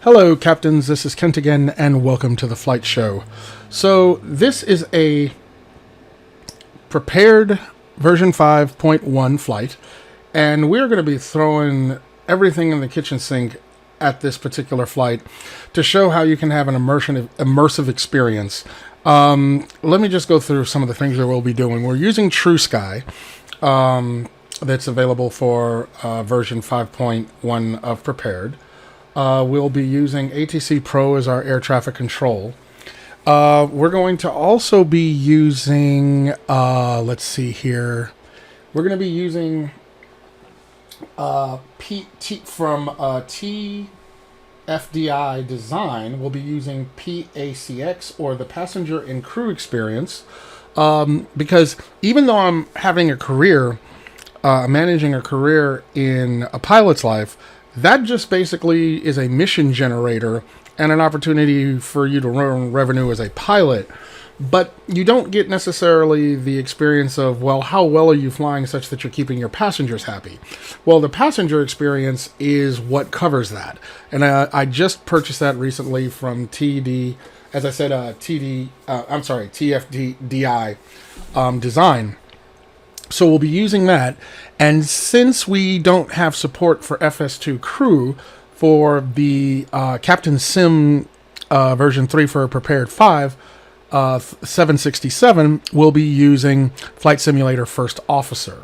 Hello, captains. This is Kent again, and welcome to the flight show. So this is a prepared version 5.1 flight, and we're going to be throwing everything in the kitchen sink at this particular flight to show how you can have an immersive experience. Let me just go through some of the things that we'll be doing. We're using TrueSky. That's available for version 5.1 of Prepared. We'll be using ATC Pro as our air traffic control. We're going to also be using, let's see here, we're going to be using from TFDI Design. We'll be using PACX, or the Passenger and Crew Experience, because even though I'm having a career, managing a career in a pilot's life, that just basically is a mission generator and an opportunity for you to earn revenue as a pilot. But you don't get necessarily the experience of, well, how well are you flying such that you're keeping your passengers happy? Well, the passenger experience is what covers that. And I just purchased that recently from TFDI Design. So we'll be using that, and since we don't have support for FS2 Crew for the Captain Sim version 3 for Prepared 5, 767, we'll be using Flight Simulator First Officer.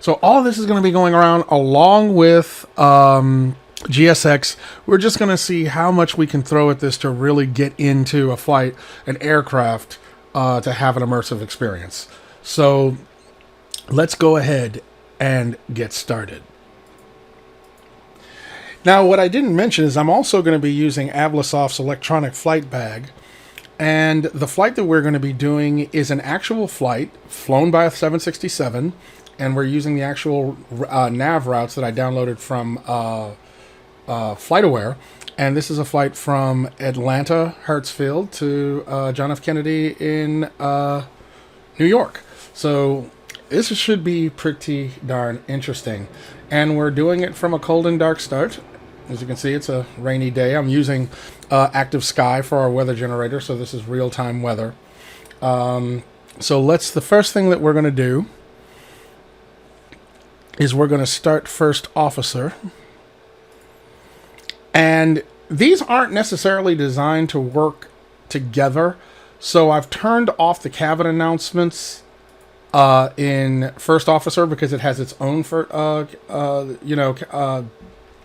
So all of this is going to be going around along with GSX. We're just going to see how much we can throw at this to really get into a flight, an aircraft, to have an immersive experience. So let's go ahead and get started. Now, what I didn't mention is I'm also going to be using Avlasoft's electronic flight bag. And the flight that we're going to be doing is an actual flight flown by a 767. And we're using the actual nav routes that I downloaded from FlightAware. And this is a flight from Atlanta, Hartsfield to John F. Kennedy in New York. So this should be pretty darn interesting. And we're doing it from a cold and dark start. As you can see, it's a rainy day. I'm using Active Sky for our weather generator, so this is real-time weather. So the first thing that we're going to do is we're going to start First Officer. And these aren't necessarily designed to work together, so I've turned off the cabin announcements in First Officer because it has its own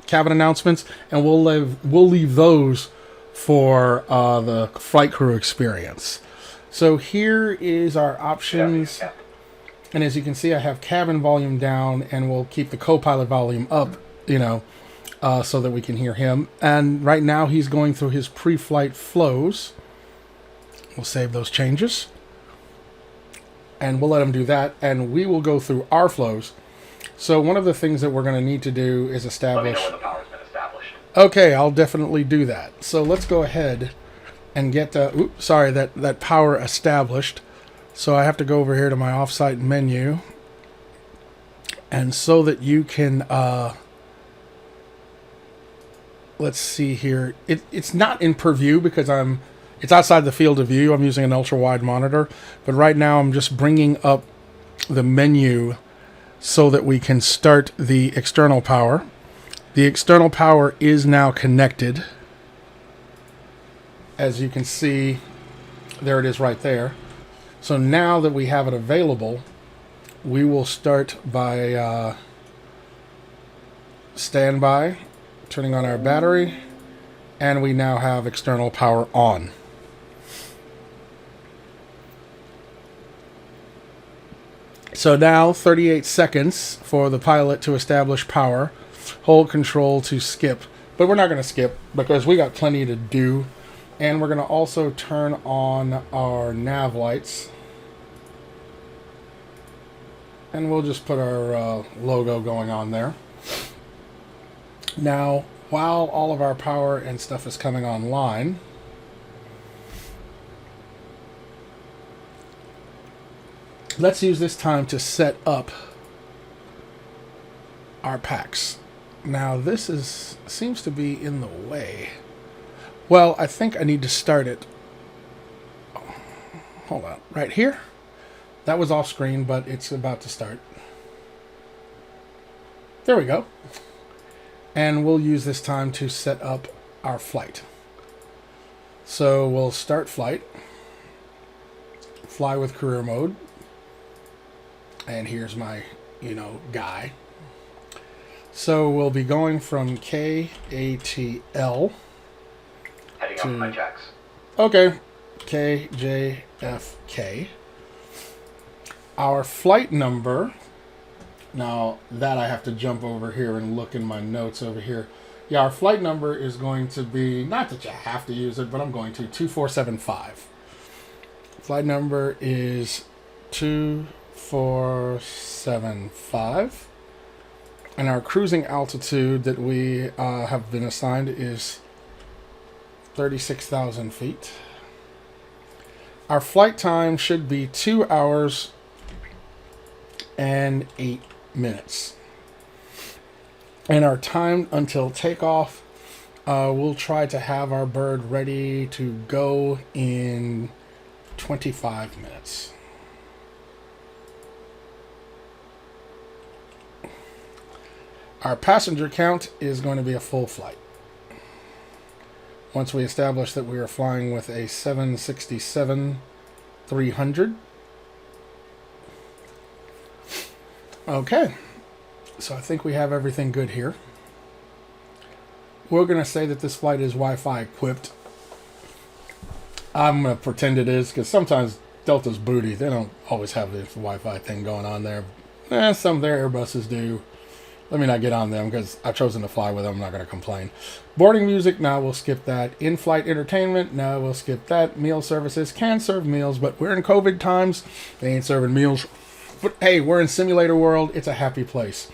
cabin announcements, and we'll leave those for the flight crew experience. So here is our options, and as you can see, I have cabin volume down, and we'll keep the co-pilot volume up, so that we can hear him. And right now he's going through his pre-flight flows. We'll save those changes, and we'll let him do that, and we will go through our flows. So one of the things that we're going to need to do is establish... Let me know when the power's been established. Okay, I'll definitely do that. So let's go ahead and get that power established. So I have to go over here to my offsite menu, and so that you can let's see here. It's not in purview because it's outside the field of view. I'm using an ultra-wide monitor, but right now I'm just bringing up the menu so that we can start the external power. The external power is now connected. As you can see, there it is right there. So now that we have it available, we will start by standby, turning on our battery, and we now have external power on. So now 38 seconds for the pilot to establish power. Hold control to skip. But we're not going to skip because we got plenty to do. And we're going to also turn on our nav lights. And we'll just put our logo going on there. Now, while all of our power and stuff is coming online, let's use this time to set up our PACX. Now this seems to be in the way. Well, I think I need to start it. Hold on. Right here. That was off screen, but it's about to start. There we go. And we'll use this time to set up our flight. So we'll start flight. Fly with career mode. And here's my, guy. So we'll be going from KATL. Heading up my jacks. Okay. KJFK. Our flight number. Now that I have to jump over here and look in my notes over here. Yeah, our flight number is going to be, not that you have to use it, but I'm going to, 2475. Flight number is 2475. And our cruising altitude that we have been assigned is 36,000 feet. Our flight time should be 2 hours and 8 minutes. And our time until takeoff, we'll try to have our bird ready to go in 25 minutes. Our passenger count is going to be a full flight. Once we establish that we are flying with a 767-300. Okay, so I think we have everything good here. We're going to say that this flight is Wi-Fi equipped. I'm going to pretend it is, because sometimes Delta's booty, they don't always have this Wi-Fi thing going on there. Some of their Airbuses do. Let me not get on them, because I've chosen to fly with them. I'm not going to complain. Boarding music, no, we'll skip that. In-flight entertainment, no, we'll skip that. Meal services can serve meals, but we're in COVID times. They ain't serving meals. But hey, we're in simulator world. It's a happy place.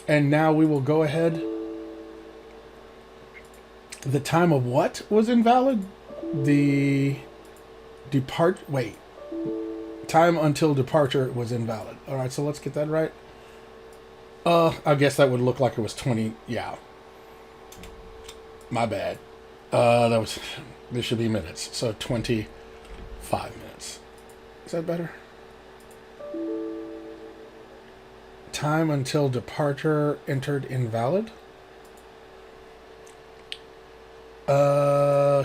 And now we will go ahead. The time of what was invalid? The time until departure was invalid. All right, so let's get that right. I guess that would look like it was 20. Yeah. My bad. This should be minutes. So 25 minutes. Is that better? Time until departure entered invalid.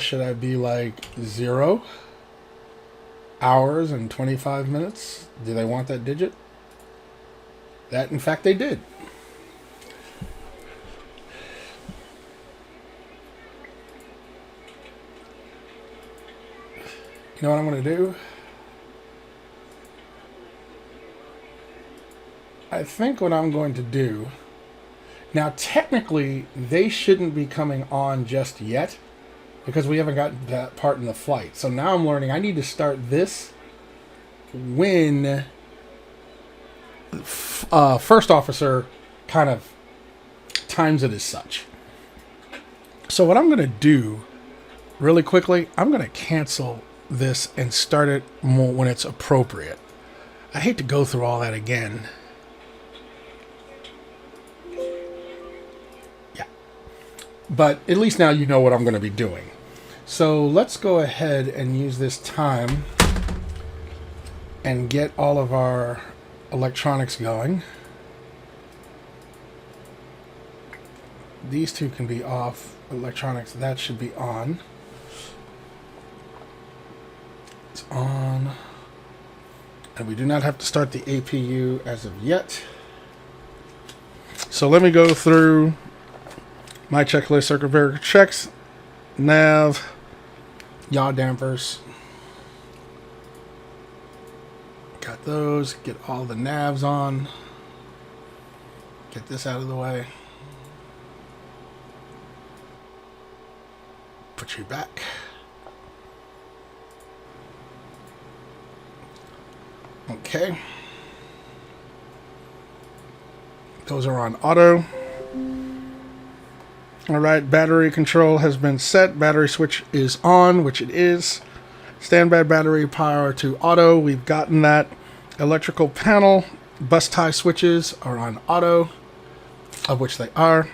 Should I be like 0 hours and 25 minutes? Do they want that digit? That, in fact, they did. You know what I'm going to do? I think what I'm going to do... Now, technically, they shouldn't be coming on just yet because we haven't gotten that part in the flight. So now I'm learning I need to start this when first officer kind of times it as such. So what I'm going to do really quickly, I'm going to cancel this and start it more when it's appropriate. I hate to go through all that again. Yeah. But at least now you know what I'm going to be doing. So let's go ahead and use this time and get all of our electronics going. These two can be off. Electronics, that should be on. It's on. And we do not have to start the APU as of yet. So let me go through my checklist. Circuit breaker checks, nav, yaw dampers. Got those. Get all the navs on. Get this out of the way. Put you back. Okay. Those are on auto. All right, battery control has been set. Battery switch is on, which it is. Standby battery power to auto. We've gotten that. Electrical panel, bus tie switches are on auto, of which they are.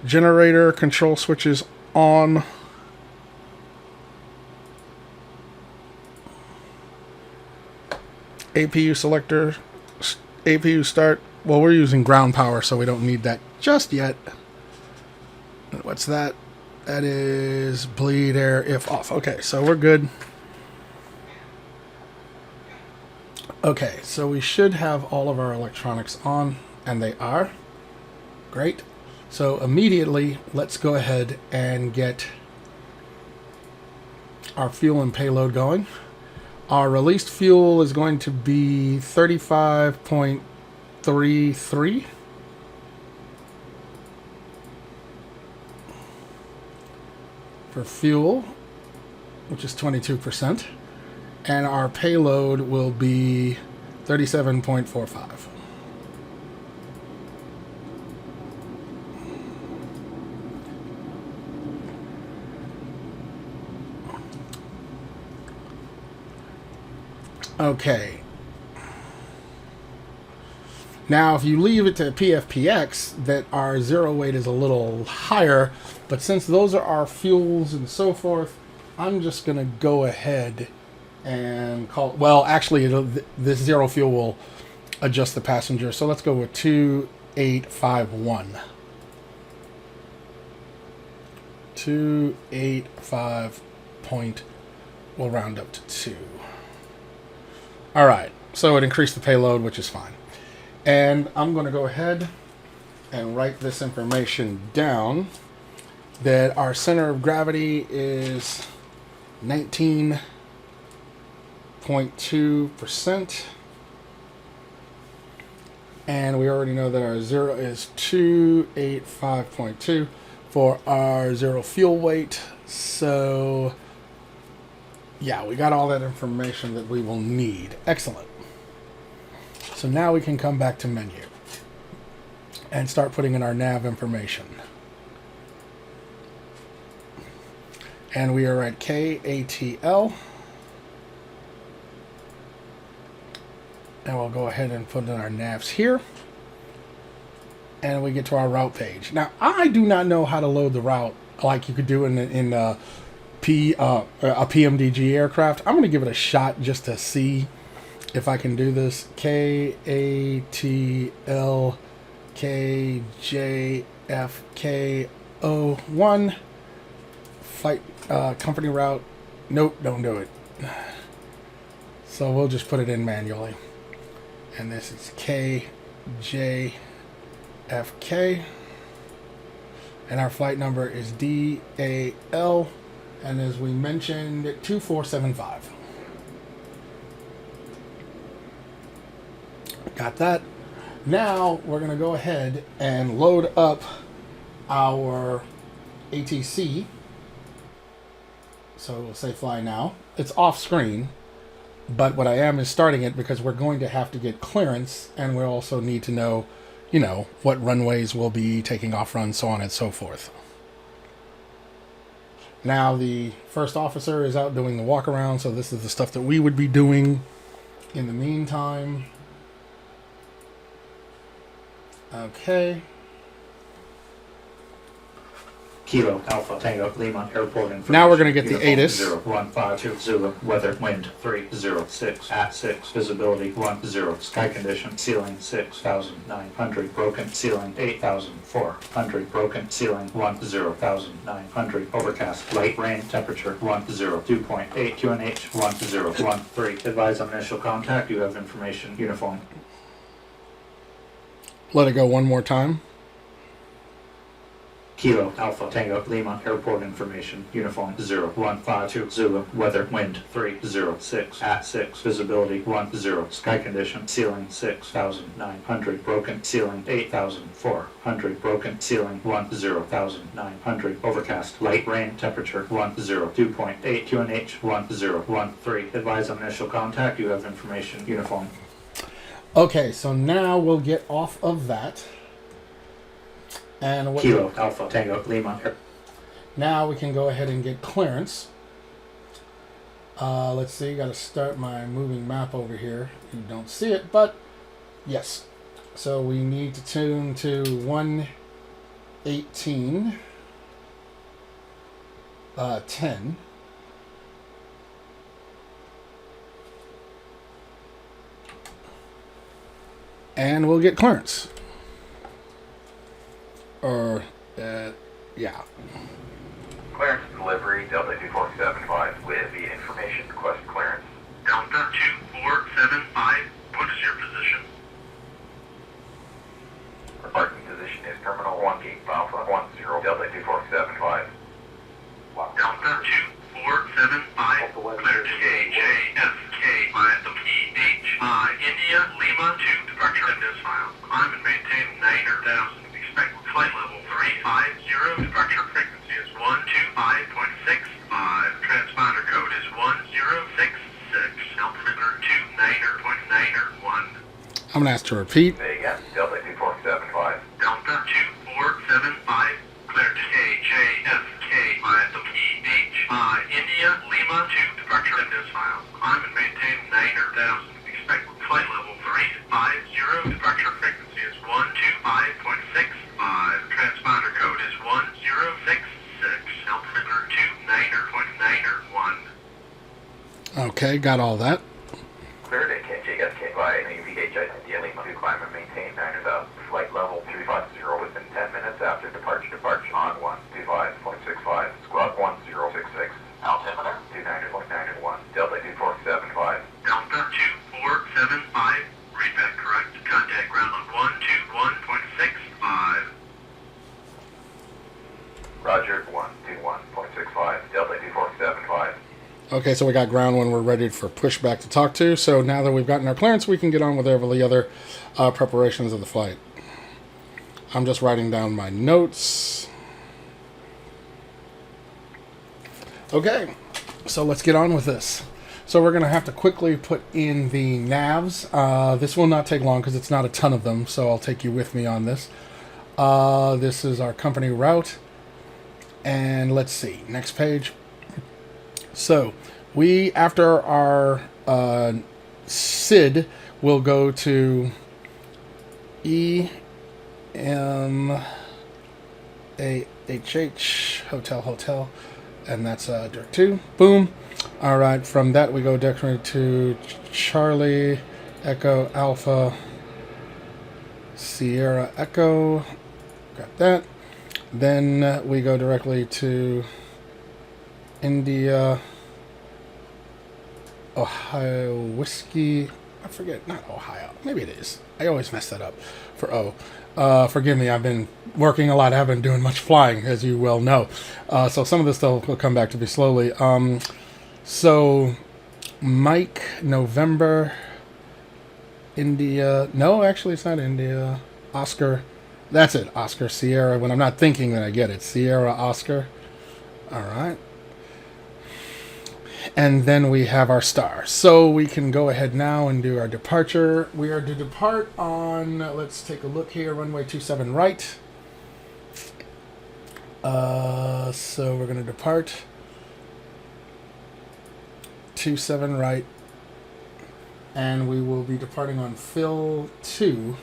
Generator control switches on. APU selector, APU start. Well, we're using ground power, so we don't need that just yet. What's that? That is bleed air if off. Okay, so we're good. Okay, so we should have all of our electronics on, and they are. Great. So immediately, let's go ahead and get our fuel and payload going. Our released fuel is going to be 35.33. For fuel, which is 22%. And our payload will be 37.45. Okay. Now, if you leave it to PFPX, that our zero weight is a little higher, but since those are our fuels and so forth, I'm just going to go ahead and call, well, actually, this zero fuel will adjust the passenger, so let's go with 2851. 285 point, we'll round up to 2. All right, so it increased the payload, which is fine. And I'm going to go ahead and write this information down, that our center of gravity is 19.2%. And we already know that our zero is 285.2 for our zero fuel weight. So yeah, we got all that information that we will need. Excellent. So now we can come back to menu and start putting in our nav information. And we are at KATL. And we'll go ahead and put in our navs here. And we get to our route page. Now, I do not know how to load the route like you could do in a PMDG aircraft. I'm going to give it a shot just to see if I can do this. KATL KJFK01 flight company route. Nope, don't do it. So we'll just put it in manually. And this is KJFK. And our flight number is DAL. And as we mentioned, 2475. Got that. Now we're going to go ahead and load up our ATC. So we'll say fly now. It's off screen, but what I am is starting it because we're going to have to get clearance, and we also need to know, you know, what runways will be taking off runs, so on and so forth. Now the first officer is out doing the walk around, so this is the stuff that we would be doing in the meantime. Okay. Kilo Alpha Tango Lima Airport information. Now we're going to get the ATIS. 0152 Zulu. Weather wind 306 at 6. Visibility 10. Sky condition ceiling 6,900. Broken ceiling 8,400. Broken ceiling 10,900. Overcast light rain temperature 2.8 QNH 1013. Advise on initial contact. You have information uniform. Let it go one more time. Kilo Alpha Tango Lima Airport information uniform 0152 Zulu. Weather wind 306 at 6. Visibility 10. Sky condition ceiling 6,900. Broken ceiling 8,400. Broken ceiling 10,900. Overcast light rain temperature 2.8 QNH 1013. Advise on initial contact. You have information uniform. Okay, so now we'll get off of that. And what Kilo Alpha Tango Lima. Now we can go ahead and get clearance. Let's see, got to start my moving map over here. You don't see it, but yes. So we need to tune to 118. 10. And we'll get clearance. Or, yeah. Clearance delivery, Delta 2475 with the information request clearance. Delta 2475, what is your position? Our parking position is Terminal 1 Gate Alpha 10 Delta 2475. Delta 2475, clear to GSX by the PHI, India, Lima 2, departure in this file. Climb and maintain 9,000. Expect flight level 350, departure frequency is 125.65. Transponder code is 1066. Altimeter 29.91. I'm going to ask to repeat. Say again, Delta 2475. Delta 2475, clear to AJSK by the PHI, India, Lima 2, departure in this file. Climb and maintain 9,000. Expect flight level 350, departure frequency is 125.65. Transponder code is 1066. Altimeter 29.91. Okay, got all that. Cleared at KJSK by Nvidia Lima to climb and maintain 9,000. Flight level 350 within 10 minutes after departure. Departure on 125.65. Squawk 1066. Altimeter 29.91. Delta 2475. Delta 2475, read back correct. Contact ground on 121.65. Roger 121.65. Delta 2475. Okay, so we got ground when we're ready for pushback to talk to. So now that we've gotten our clearance, we can get on with every other preparations of the flight. I'm just writing down my notes. Okay, so let's get on with this. So we're going to have to quickly put in the navs. This will not take long because it's not a ton of them, so I'll take you with me on this. This is our company route. And let's see, next page. So we, after our SID, will go to EMAHH, hotel, and that's direct 2. Boom. All right, from that we go directly to Charlie, Echo, Alpha, Sierra, Echo. Got that. Then we go directly to India, Ohio, Whiskey. I forget, not Ohio. Maybe it is. I always mess that up for O. Forgive me, I've been working a lot. I haven't been doing much flying, as you well know. So some of this stuff will come back to me slowly. So Mike, November, India. No, actually, it's not India. Oscar. That's it. Oscar, Sierra. When I'm not thinking, then I get it. Sierra, Oscar. All right. And then we have our star. So we can go ahead now and do our departure. We are to depart on, let's take a look here, runway 27 right. So we're going to depart 27 right. And we will be departing on fill 2.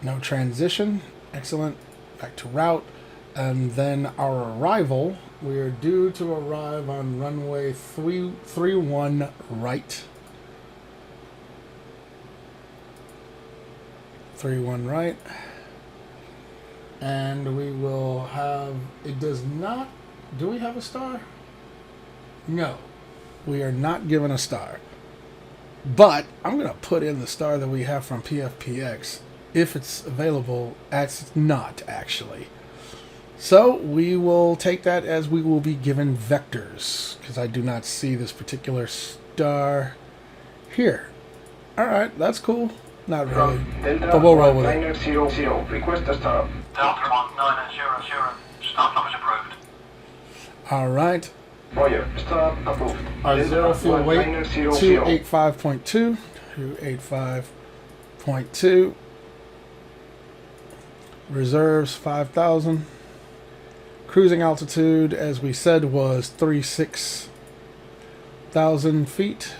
No transition. Excellent. Back to route. And then our arrival, we are due to arrive on runway 31 right. 31 right. And we will have, it does not, do we have a star? No. We are not given a star. But I'm going to put in the star that we have from PACX. If it's available, it's not actually. So we will take that as we will be given vectors, because I do not see this particular star here. All right, that's cool. Not really, but we'll roll with it. Request a start. Delta 1900, start numbers approved. All right. Roger, start approved. Our zero fuel weight, 285.2. 285.2. Reserves 5,000. Cruising altitude, as we said, was 36,000 feet.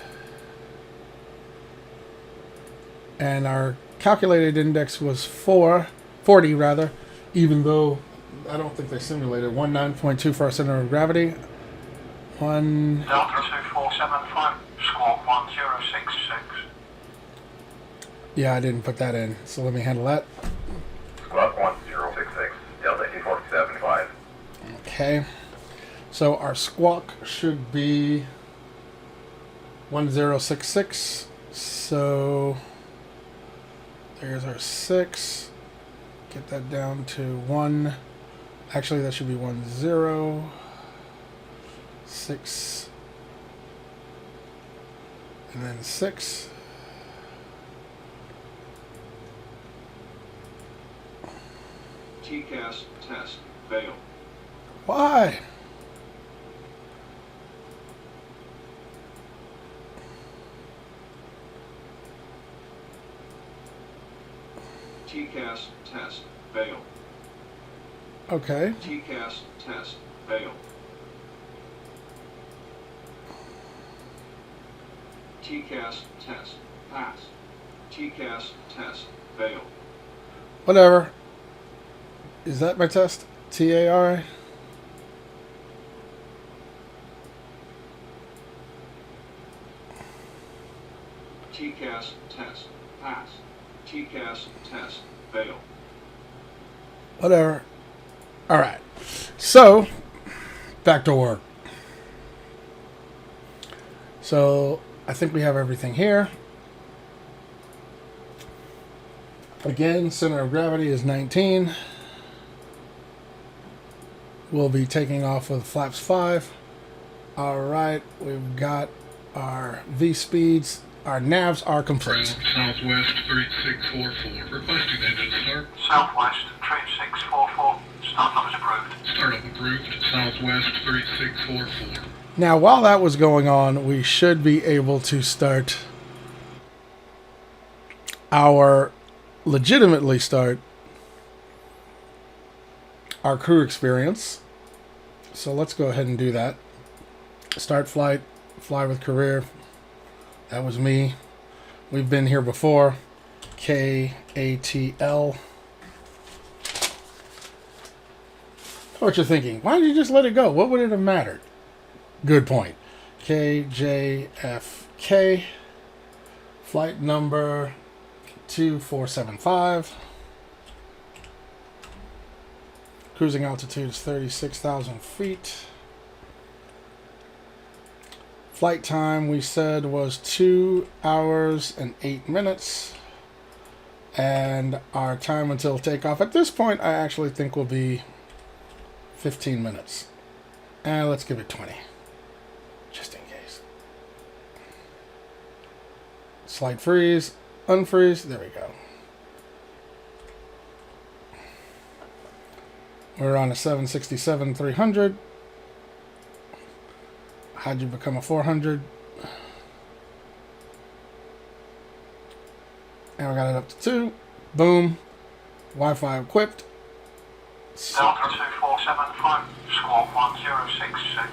And our calculated index was 4. 40 rather, even though I don't think they simulated 19.2 for our center of gravity. Delta 2475, squawk 1066. Yeah, I didn't put that in, so let me handle that. Squawk 1066, Delta 2475. Okay, so our squawk should be 1066. So there's our 6. Get that down to 1. Actually, that should be 10, 6, and then 6. TCAS test failed. Why? TCAS test failed. Okay. TCAS test failed. TCAS test passed. TCAS test failed. Whatever. Is that my test? TARI? TCAS test passed. TCAS test failed. Whatever. Alright. So, back to work. So, I think we have everything here. Again, center of gravity is 19. We'll be taking off with flaps 5. Alright, we've got our V speeds. Our navs are complete. Southwest 3644. Requesting engine start. Southwest 3644, startup is approved. Startup approved. Southwest 3644. Now, while that was going on, we should be able to start legitimately start our crew experience. So let's go ahead and do that. Start flight, fly with career. That was me. We've been here before. KATL. Know what you're thinking? Why did you just let it go? What would it have mattered? Good point. KJFK. Flight number 2475. Cruising altitude is 36,000 feet. Flight time we said was 2 hours and 8 minutes. And our time until takeoff at this point I actually think will be 15 minutes. And let's give it 20. Just in case. Slight freeze. Unfreeze. There we go. We're on a 767-300. How'd you become a 400? And we got it up to 2. Boom. Wi-Fi equipped. Delta 2475, squawk 1066.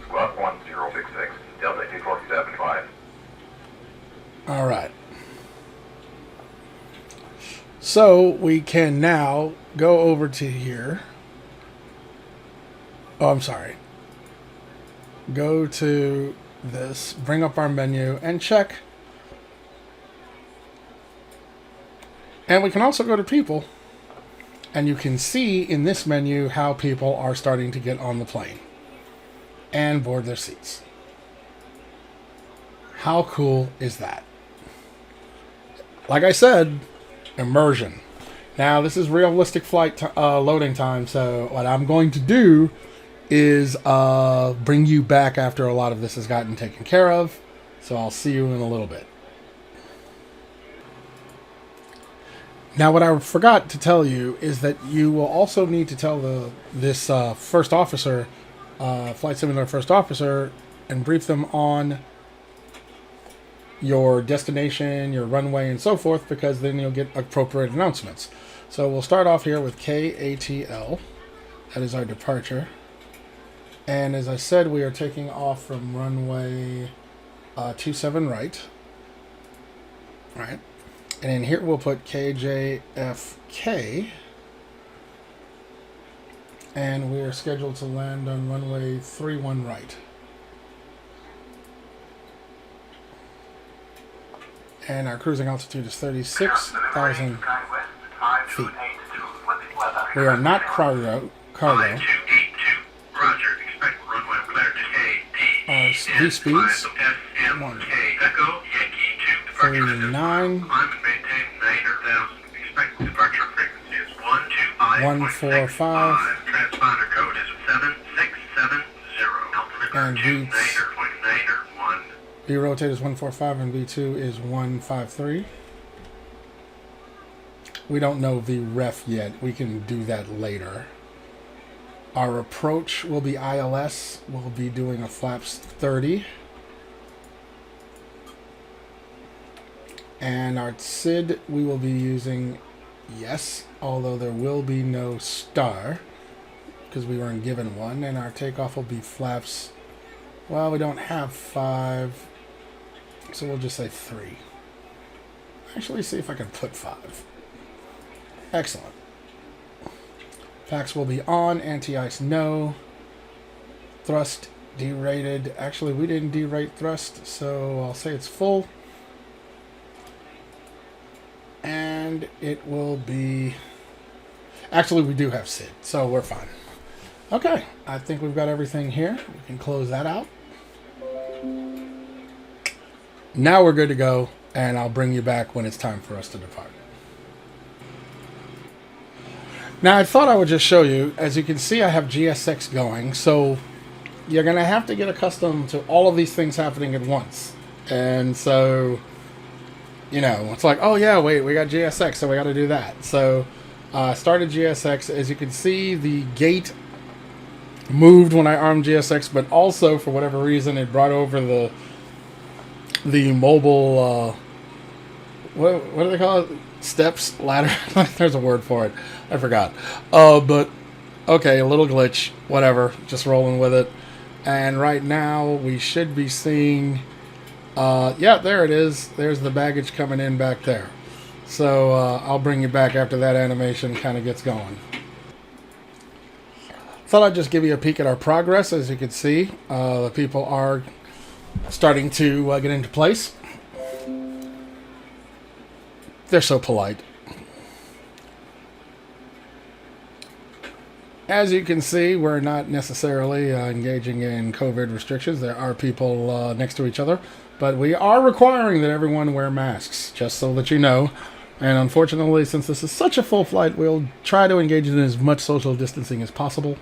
Squawk 1066, Delta 2475. All right. So we can now go over to here. Oh, I'm sorry. Go to this, bring up our menu, and check. And we can also go to people. And you can see in this menu how people are starting to get on the plane and board their seats. How cool is that? Like I said, immersion. Now, this is realistic flight loading time, so what I'm going to do is bring you back after a lot of this has gotten taken care of. So I'll see you in a little bit. Now, what I forgot to tell you is that you will also need to tell this first officer, flight simulator first officer, and brief them on your destination, your runway, and so forth, because then you'll get appropriate announcements. So we'll start off here with KATL. That is our departure. And as I said, we are taking off from runway 27 right. All right. And in here we'll put KJFK. And we are scheduled to land on runway 31 right. And our cruising altitude is 36,000 feet. We are not cargo. 5282, roger. Expect runway clear to Our V speeds, SM, K, Echo, Yankee 2, departure 39, climb and maintain 9,000. Expect departure frequency is 125.65. Transponder code is 7670. And Altimeter V 2 9.901. V rotate is 145 and V2 is 153. We don't know V ref yet. We can do that later. Our approach will be ILS. We'll be doing a flaps 30. And our SID we will be using yes, although there will be no star because we weren't given one. And our takeoff will be flaps. Well, we don't have 5, so we'll just say 3. Actually, see if I can put 5. Excellent. PACX will be on, anti-ice no. Thrust derated. Actually, we didn't derate thrust, so I'll say it's full. And it will be... Actually, we do have SID, so we're fine. Okay, I think we've got everything here. We can close that out. Now we're good to go, and I'll bring you back when it's time for us to depart. Now, I thought I would just show you. As you can see, I have GSX going, so you're going to have to get accustomed to all of these things happening at once. And so, you know, it's like, oh yeah, wait, we got GSX, so we got to do that. So, started GSX. As you can see, the gate moved when I armed GSX, but also, for whatever reason, it brought over the mobile, what do they call it? Steps, ladder. There's a word for it. I forgot. But okay, a little glitch. Whatever. Just rolling with it. And right now we should be seeing. Yeah, there it is. There's the baggage coming in back there. So I'll bring you back after that animation kind of gets going. Thought I'd just give you a peek at our progress. As you can see, the people are starting to get into place. They're so polite. As you can see, we're not necessarily engaging in COVID restrictions. There are people next to each other, but we are requiring that everyone wear masks, just so that you know. And unfortunately, since this is such a full flight, we'll try to engage in as much social distancing as possible.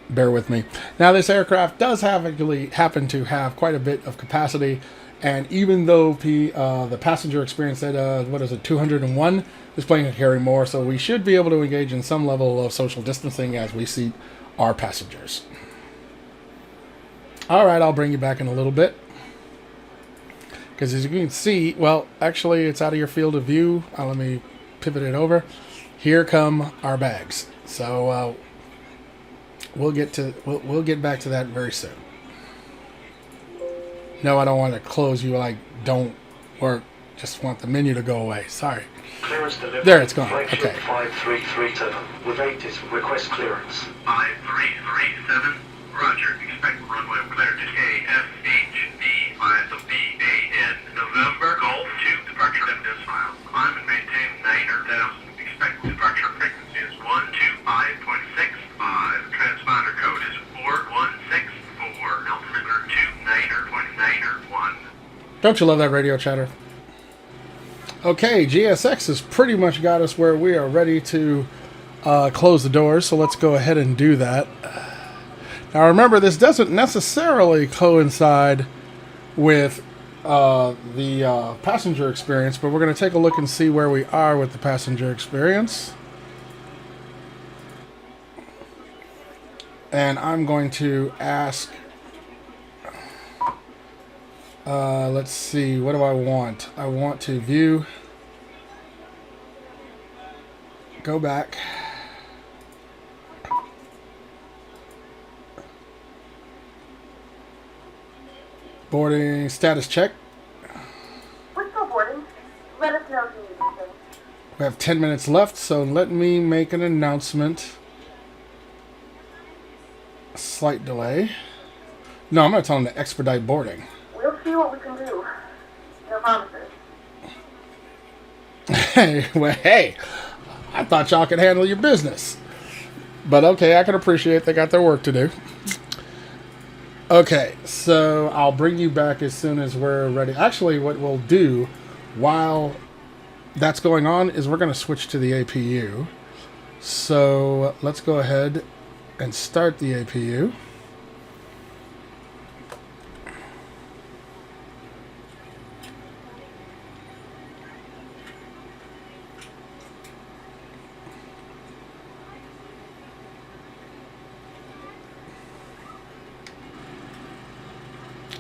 Bear with me. Now, this aircraft does happen to have quite a bit of capacity. And even though the passenger experience at, 201, is planning to carry more, so we should be able to engage in some level of social distancing as we seat our passengers. All right, I'll bring you back in a little bit. Because as you can see, well, actually, it's out of your field of view. Let me pivot it over. Here come our bags. So we'll get back to that very soon. No, I don't want to close you like don't work. Just want the menu to go away. Sorry. Clearance delivered. There, it's gone. Flagship Okay. 5337 with ATC request clearance. 5337, roger. Expect runway clear to KFHB 5BAN, November, Golf 2, departure Emden Smile. Climb and maintain 9,000. Expect departure frequency is 125.65. Transponder code is 4164. Altimeter 29.901. Don't you love that radio chatter? Okay, GSX has pretty much got us where we are ready to close the doors, so let's go ahead and do that. Now remember, this doesn't necessarily coincide with the passenger experience, but we're going to take a look and see where we are with the passenger experience. And I'm going to ask, let's see, what do I want? I want to view, go back. Boarding status check. We're still boarding. We have 10 minutes left, so let me make an announcement. A slight delay. No, I'm going to tell them to expedite boarding. We'll see what we can do. No promises. Hey, well, hey, I thought y'all could handle your business. But okay, I can appreciate they got their work to do. Okay, so I'll bring you back as soon as we're ready. Actually, what we'll do while that's going on is we're going to switch to the APU. So let's go ahead and start the APU.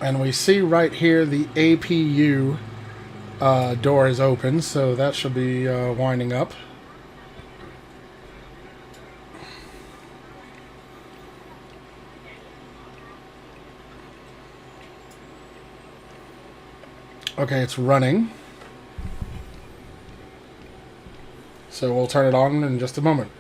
And we see right here the APU door is open, so that should be winding up. Okay, it's running. So we'll turn it on in just a moment.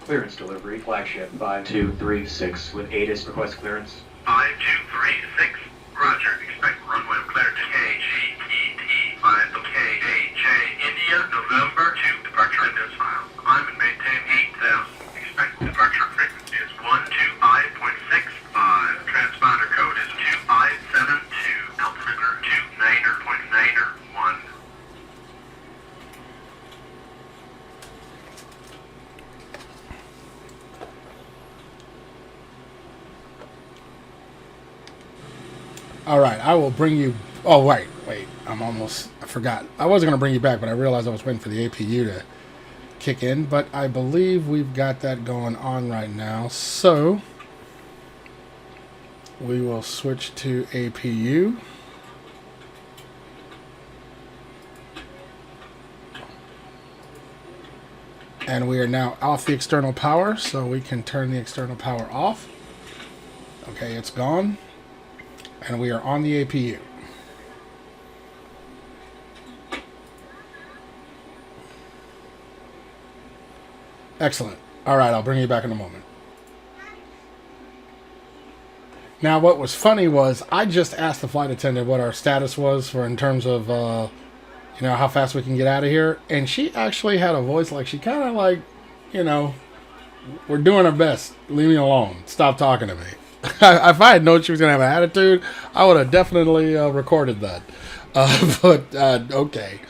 Clearance delivery, flagship 5236 with ATIS request clearance. 5236. Roger. Expect runway clear to KGPT 5KAJ India, November 2, departure in this file. Climb and maintain 8,000. Expect departure frequency is 125.65. Transponder code is 2572. Altimeter 29.91. All right, I will bring you... Oh, wait. I forgot. I wasn't going to bring you back, but I realized I was waiting for the APU to kick in. But I believe we've got that going on right now. So we will switch to APU. And we are now off the external power, so we can turn the external power off. Okay, it's gone. And we are on the APU. Excellent. All right, I'll bring you back in a moment. Now, what was funny was I just asked the flight attendant what our status was for in terms of, you know, how fast we can get out of here. And she actually had a voice like she kind of like, you know, we're doing our best. Leave me alone. Stop talking to me. If I had known she was going to have an attitude, I would have definitely recorded that. But, okay.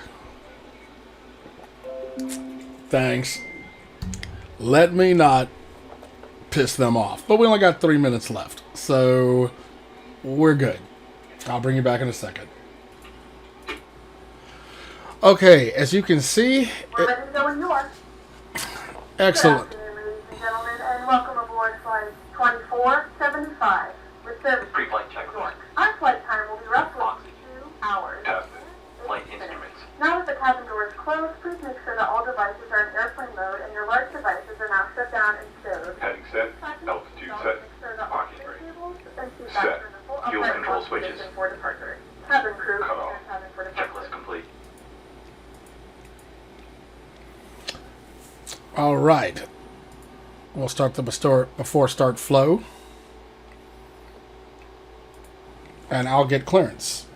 Thanks. Let me not piss them off. But we only got 3 minutes left. So, we're good. I'll bring you back in a second. Okay, as you can see... We're ready to go when you are. Excellent. Good afternoon, ladies and gentlemen, and welcome aboard flight 2475 with service Pre-flight to checklist. York. Our flight time will be roughly 2 hours. Tested. Flight instruments. Now that the cabin door is closed, please make sure that all devices are in airplane mode and your large devices are now shut down and stowed. Heading set, altitude set, parking brake. Set. Fuel control switches. For departure. Cabin crew, Cut off. cabin for Checklist departure. complete. All right. We'll start the before start flow. And I'll get clearance.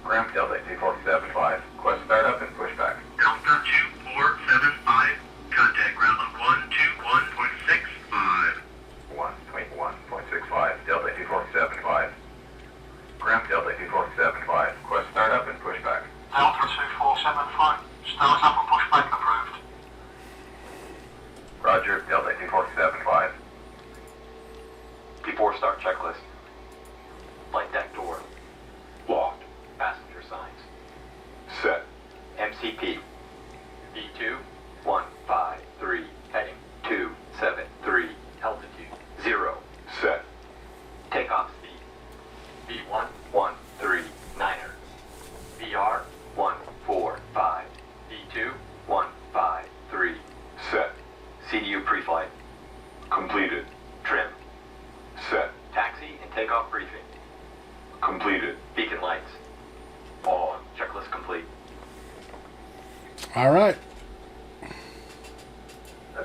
Ground Delta 2475. Quest startup and pushback. Delta 2475. Contact ground on 121.65. 121.65. Delta 2475. Ground Delta 2475. Quest startup and pushback. Delta 2475. Start up and pushback approved. Roger, Delta 2475. Before start checklist. Flight deck door. Locked. Passenger signs. Set. MCP. V2 153. Heading 273. Altitude 0. Set. Takeoff speed. V1 139er. VR 145. V2 153. Set. CDU pre-flight. Completed. Trim. Set. Taxi and takeoff briefing. All right.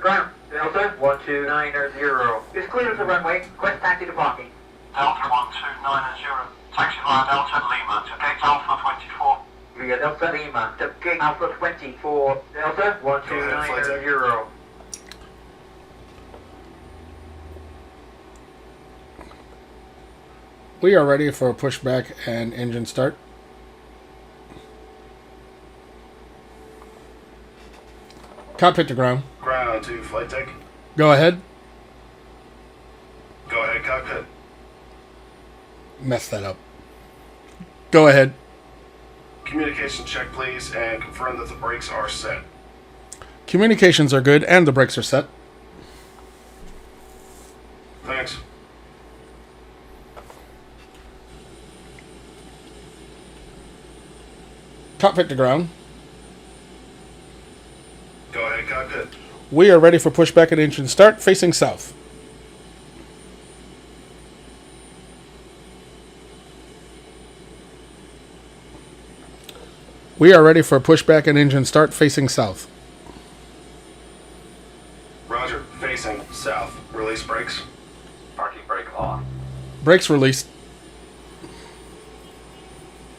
Ground, Delta 1290 is clear of the runway. Request taxi to parking. Delta 1290, taxi via Delta Lima to gate Alpha 24. Via Delta Lima to gate Alpha 24. Delta 1290. We are ready for pushback and engine start. Cockpit to ground. Ground to flight deck. Go ahead. Go ahead, cockpit. Messed that up. Go ahead. Communication check, please, and confirm that the brakes are set. Communications are good and the brakes are set. Thanks. Cockpit to ground. Go ahead, cockpit. We are ready for pushback and engine start, facing south. We are ready for pushback and engine start, facing south. Roger, facing south. Release brakes. Parking brake on. Brakes released.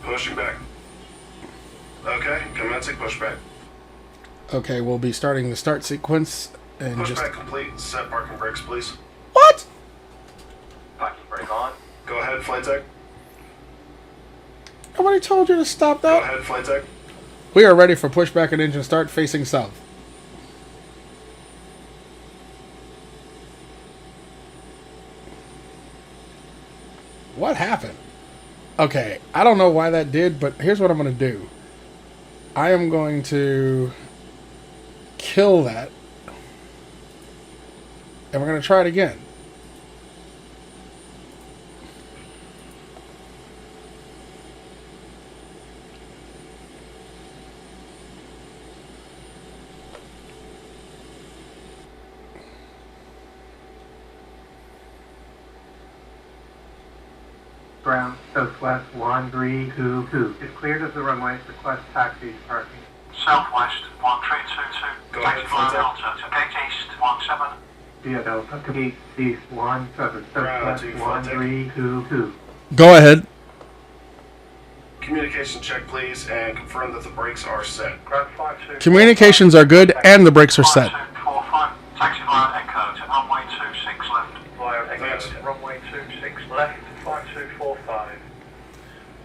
Pushing back. Okay, commencing pushback. Okay, we'll be starting the start sequence and Pushback complete. Set parking brakes, please. What? Parking brake on. Go ahead, flight deck. Nobody told you to stop Go that. ahead, flight deck. We are ready for pushback and engine start, facing south. What happened? Okay, I don't know why that did, but here's what I'm going to do. I am going to kill that. And we're going to try it again. Ground, southwest 1322 is cleared of the runway. Request taxi parking. Southwest 1322, Go taxi ahead, via flight Delta to gate east 17. Via Delta to gate east 17, southwest to flight deck. 1322. Go ahead. Communication check, please, and confirm that the brakes are set. Ground 52. Communications are good and the brakes are set. 5245, taxi via Echo to runway 26 left. Via Thanks. Echo to runway 26 left. 5245.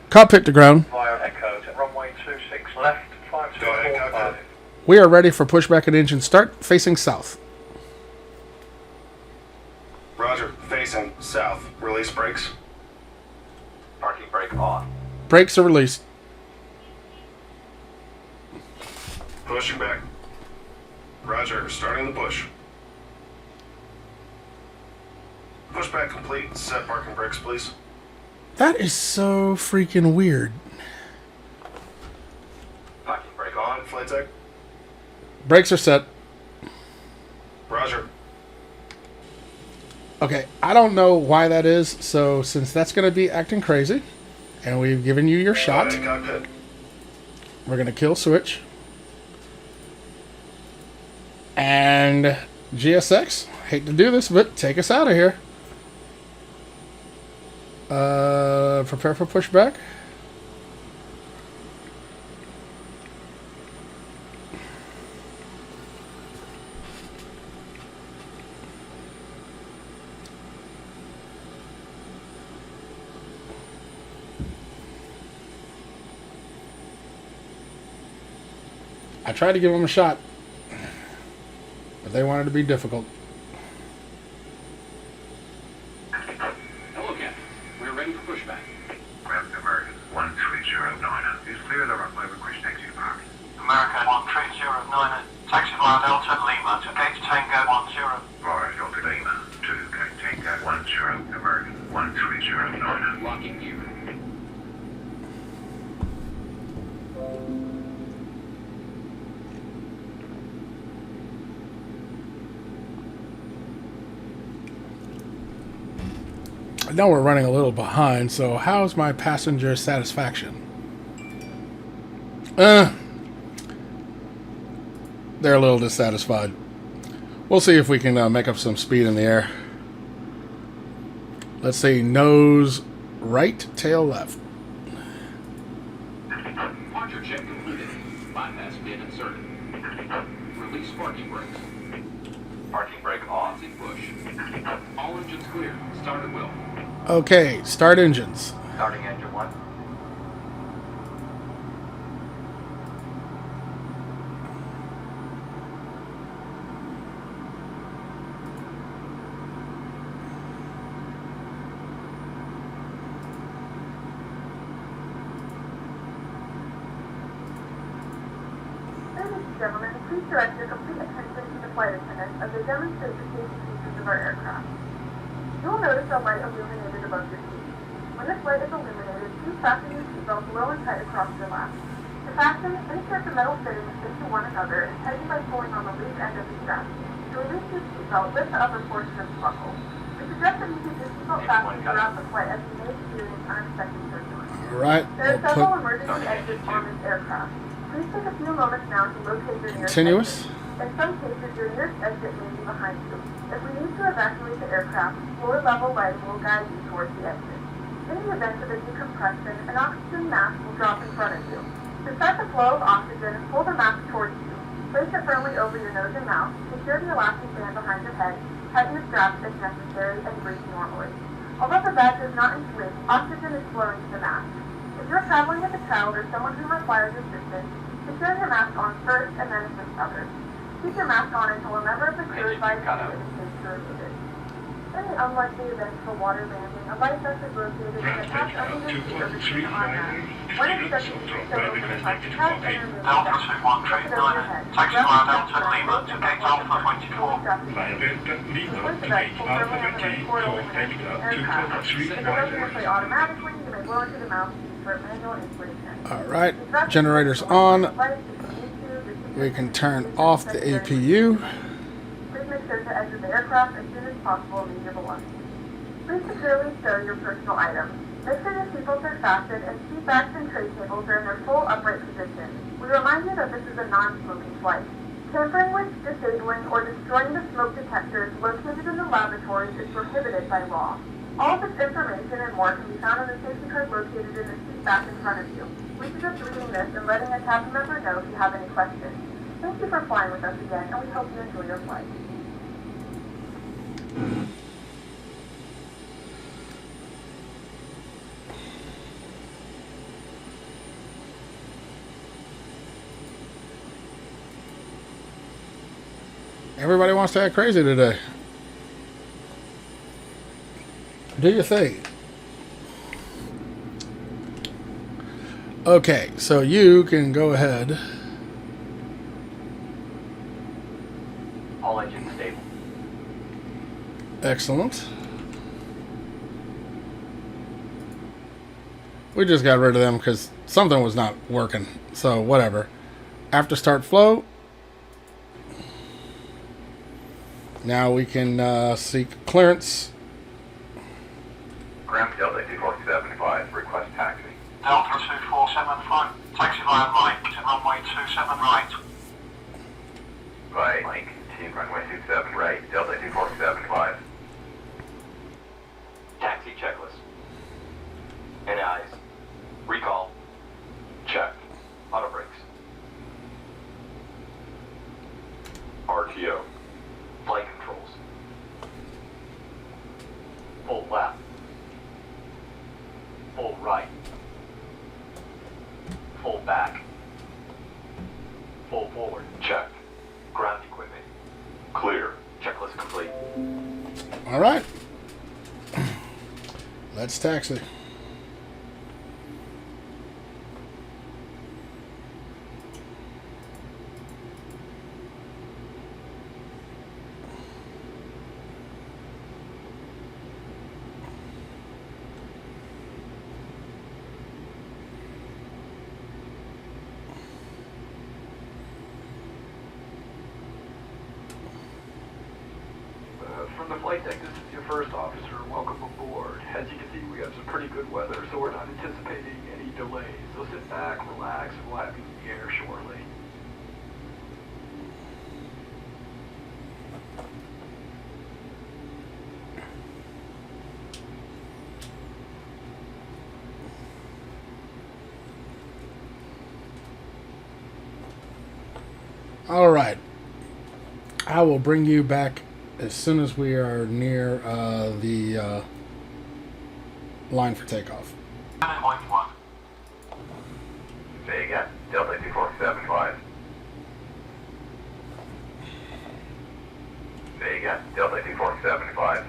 Cockpit to ground. Via Echo to runway 26 left. Go ahead, 5245. cockpit. We are ready for pushback and engine start, facing south. Roger, facing south. Release brakes. Parking brake on. Brakes are released. Pushing back. Roger, starting the push. Pushback complete. Set parking brakes, please. That is so freaking weird. Parking brake Go on, flight deck. Brakes are set. Roger. Okay, I don't know why that is, so since that's going to be acting crazy, and we've given you your shot, Go ahead, cockpit. we're going to kill switch. And GSX, hate to do this, but take us out of here. Prepare for pushback. I tried to give them a shot, but they wanted to be difficult. Hello, Captain. We're ready for pushback. Ground American 1309 is clear of the runway. Request taxi to park. American 1309, taxi via Delta Lima to gate Tango 10. Via Delta Lima to gate Tango 10. American 1309. Locking gear. I know we're running a little behind, so how's my passenger satisfaction? they're a little dissatisfied. We'll see if we can make up some speed in the air. Let's say nose right, tail left. Departure check completed. Bypass bin inserted. Release parking brakes. Parking brake off. Exit push. All engines clear. Start at will. Okay, start engines. Starting engine 1. Ladies and gentlemen, please direct your complete attention to the flight attendants as they demonstrate the safety features of our aircraft. You will notice a light illuminated above your seat. When this light is illuminated, please fasten your seatbelt low and tight across your lap. To fasten, insert the metal fittings into one another and tighten by pulling on the loose end of the strap. To release your seatbelt, lift the upper portion of the buckle. We suggest that you keep your seatbelt fastened throughout the flight as you may experience unexpected turbulence. Alright, There are we'll several put emergency exits on this aircraft. Please take a few moments now to locate your nearest continuous. exit. In some cases, your nearest exit may be behind you. If we need to evacuate the aircraft, floor level lighting will guide you towards the exit. In the event of a decompression, an oxygen mask will drop in front of you. To start the flow of oxygen, pull the mask towards you. Place it firmly over your nose and mouth, secure the elastic band behind your head, tighten the straps if necessary, and breathe normally. Although the bag does not inflate, oxygen is flowing to the mask. If you're traveling with a child or someone who requires assistance, secure your mask on first and then assist others. Keep your mask on until a member of the crew advises you it is safe to remove it. In the unlikely event of a water landing, a life vest is located in the patch under your seat or between the arm rest. When expected to do so, open the patch and remove the Delta vest. 2139, taxi via Delta Lima to gate Alpha 24. Via Delta Lima to gate Alpha 24, Delta 243. Automatically, you may blow into the mouthpiece for manual inflation. Alright, generators on. We can turn off the APU. Please make sure to exit the aircraft as soon as possible and leave your belongings. Please securely stow your personal items. Make sure your seatbelts are fastened and seat backs and tray tables are in their full upright position. We remind you that this is a non-smoking flight. Tampering with, disabling, or destroying the smoke detectors located in the laboratories is prohibited by law. All of this information and more can be found in the safety card located in the seat back in front of you. We suggest reading this and letting a cabin member know if you have any questions. Thank you for flying with us again, and we hope you enjoy your flight. Everybody wants to act crazy today. Do your thing. Okay, so you can go ahead. All engines stable. Excellent. We just got rid of them because something was not working. So whatever. After start flow. Now we can seek clearance. Ground Delta 2475, request taxi. Delta 2475, taxi via Mike to runway 27 right. By Mike to runway 27 right, Delta 2475. Taxi checklist. NIs. Recall. Check. Auto brakes. RTO. Flight controls. Full left. Full right. Full back. Full forward. Check. Ground equipment. Clear. Checklist complete. All right. Let's taxi. From the flight deck, this is your first officer. Welcome aboard. As you can see, we have some pretty good weather, so we're not anticipating any delays. So sit back, relax, and we'll have you in the air shortly. All right. I will bring you back as soon as we are near the line for takeoff. 7.1. Say again. Delta 2475. Say again. Delta 2475.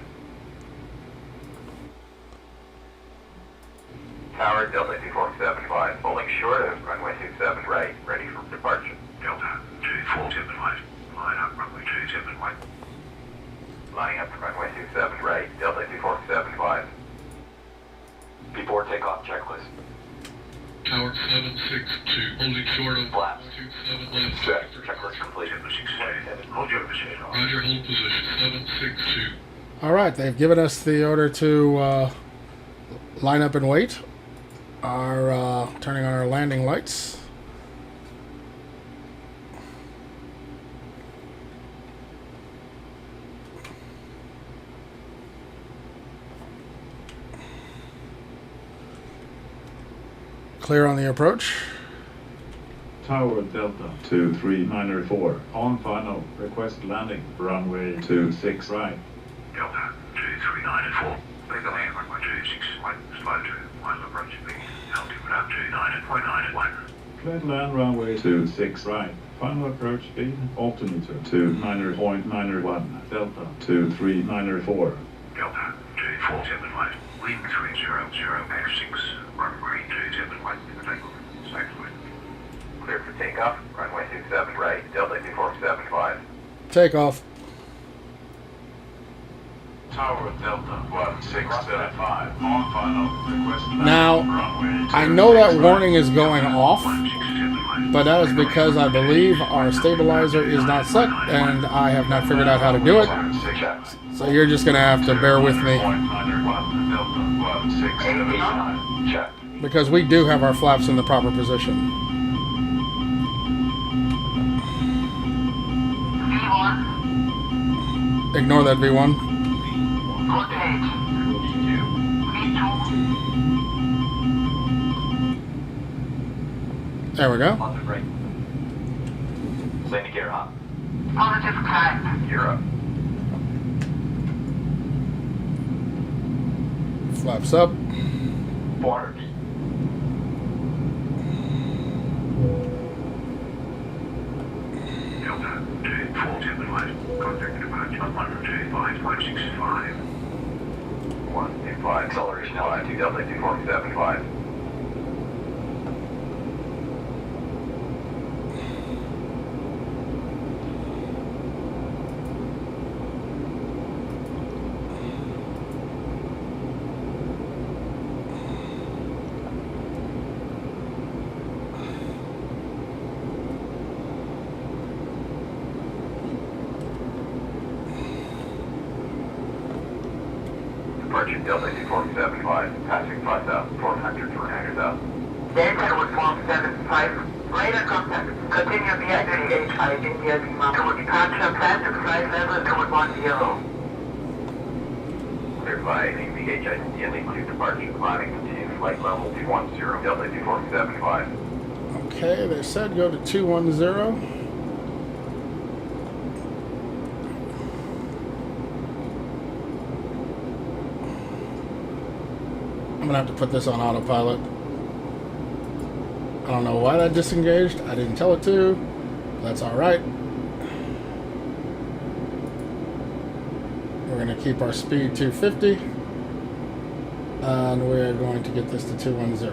Tower Delta 2475. Holding short of runway 27 right. Ready for departure. Delta 2475. Line up runway 27 right. Lining up to runway 27 right. Delta 2475. Before takeoff checklist. Tower 762, holding short of Flaps. 27 left. Check. Checklist complete. Hold your position. Roger, hold position 762. All right. They've given us the order to line up and wait. Turning on our landing lights. Clear on the approach. Tower Delta 23904 on final. Request landing. Runway 26 right. Delta 23904. Leave the land runway 26 right. Slow to final approach speed. Altitude up 29.91. Cleared land runway 26 right. Final approach speed. Altimeter 29.91. Delta 23904. Delta 2475. Wind 300 PACX. Runway 27 right. Takeoff. Safely. Clear for takeoff. Runway 27 right. Delta 2475. Takeoff. Tower Delta 1675 on final. Request landing. Now, runway I know that warning is going off, but that is because I believe our stabilizer is not set, and I have not figured out how to do it. So you're just going to have to bear with me, Check. because we do have our flaps in the proper position. V1. Ignore that V1. Rotate. V2. There we go. On the brake. Landing gear up. Positive climb. Gear up. Flaps up. 400 feet. Delta 2475. Contact departure on 125.65. 125. Acceleration Line altitude. to Delta 2475. Departure Delta 2475. Passing 5,400 for 9,000. Delta 1475. Radar contact. Continue via 38 India Lima. Toward departure. Plan to flight level toward 10. Cleared by Nvidia India Lima to departure. Climbing continue flight level 210. Delta 2475. Okay, they said go to 210. I'm gonna have to put this on autopilot. I don't know why that disengaged. I didn't tell it to. That's all right. We're gonna keep our speed 250, and we're going to get this to 210.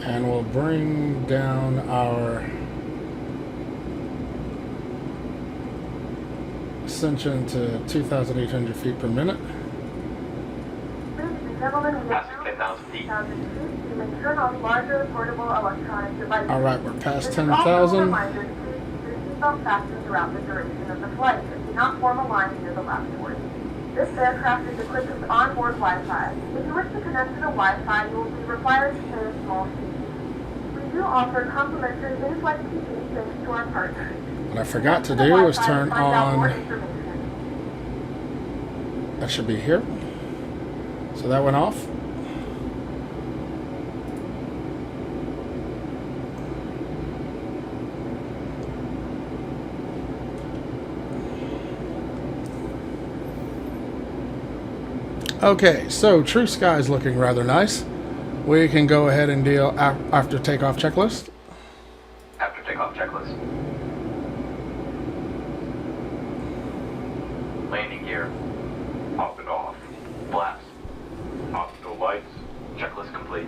And we'll bring down our ascension to 2,800 feet per minute. Ladies and gentlemen, we have Passing 10,000 feet. 10,000 feet. You may turn off larger portable electronic devices. All right, we're past This is also a 10,000. reminder to keep your seatbelt fastened throughout the duration of the flight and do not form a line near the lavatory. This aircraft is equipped with onboard Wi-Fi. If you wish to connect to the Wi-Fi, you will be required to pay a small fee. We do offer complimentary in-flight TV thanks to our partners. What I forgot to do was turn on, that should be here, So that went off. Okay, so True Sky is looking rather nice. We can go ahead and deal after takeoff checklist. After takeoff checklist. Landing gear. Off and off. Flaps. Optical lights. Checklist complete.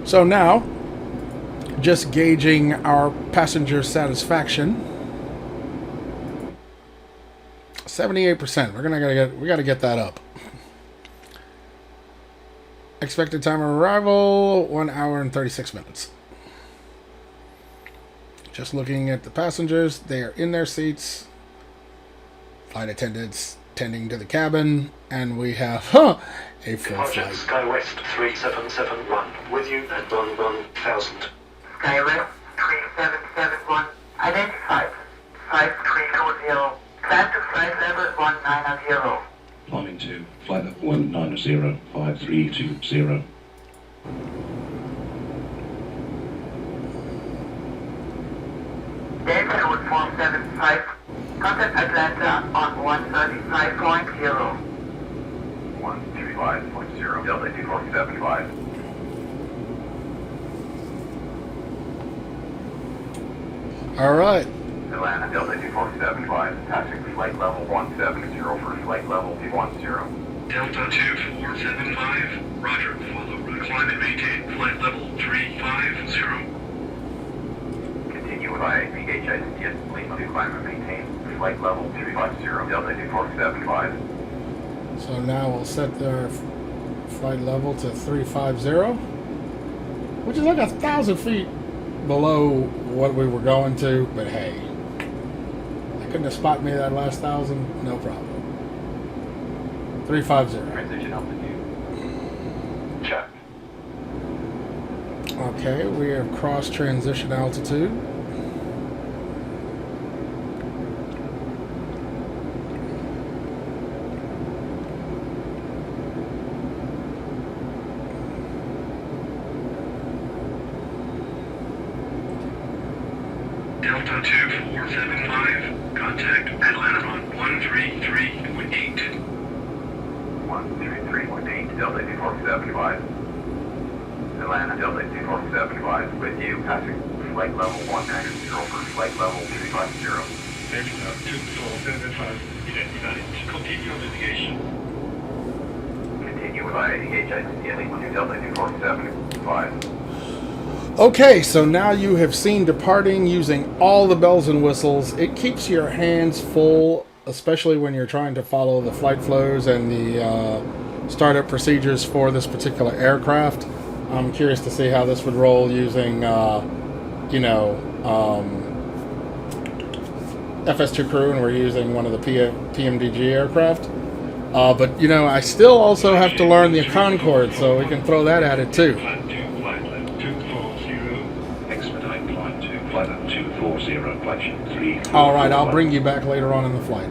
So now, just gauging our passenger satisfaction. 78%. We gotta get that up. Expected time of arrival, 1 hour and 36 minutes. Just looking at the passengers, they are in their seats. Flight attendants tending to the cabin, and we have a full flight. SkyWest 3771, with you at 11,000. SkyWest 3771, identified. 5340. Plan to flight level 190. Climbing to flight level 190, 5320. Delta Route 475, contact Atlanta on 135.0. 135.0, Delta 2475. All right. Atlanta, Delta 2475, passing flight level 170 for flight level 210. Delta 2475, roger, follow route. Climb and maintain flight level 350. Continue by PACX, Lima to climb and maintain flight level 250, Delta 2475. So now we'll set our flight level to 350, which is like 1,000 feet below what we were going to, but hey. Couldn't have spotted me that last 1,000, no problem. 350. Transition altitude. Check. Okay, we have crossed transition altitude. Delta 2475, contact Atlanta on 133.8. 133.8, Delta 2475. Atlanta, Delta 2475, with you, passing flight level 190 for flight level 350. Delta 2475, continue navigation. Continue by PACX, Lima to Delta 2475. Okay, so now you have seen departing using all the bells and whistles. It keeps your hands full, especially when you're trying to follow the flight flows and the startup procedures for this particular aircraft. I'm curious to see how this would roll using, FS2 crew, and we're using one of the PMDG aircraft. But, I still also have to learn the Concorde, so we can throw that at it too. All right, I'll bring you back later on in the flight.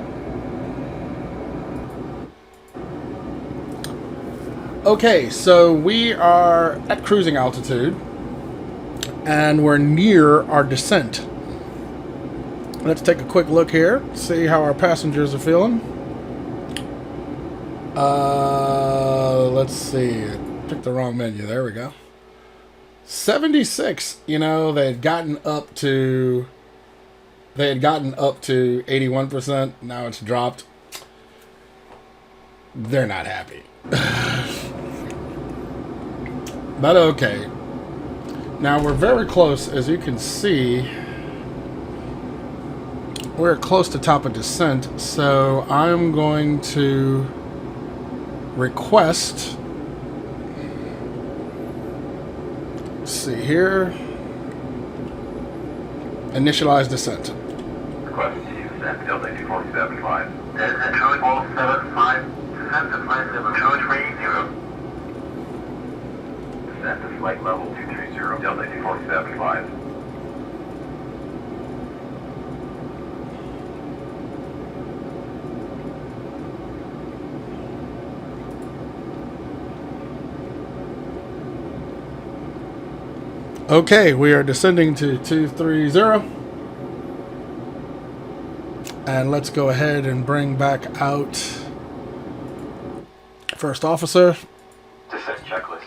Okay, so we are at cruising altitude, and we're near our descent. Let's take a quick look here, see how our passengers are feeling. Let's see. I picked the wrong menu. There we go. 76. They had gotten up to 81%. Now it's dropped. They're not happy. But okay. Now we're very close, as you can see. We're close to top of descent, so I'm going to request. Let's see here. Initialize descent. Request to descent, Delta 2475. Delta 2475, descent to flight level 230. Descent to flight level 230, Delta 2475. Okay, we are descending to 230. And let's go ahead and bring back out first officer. Descent checklist.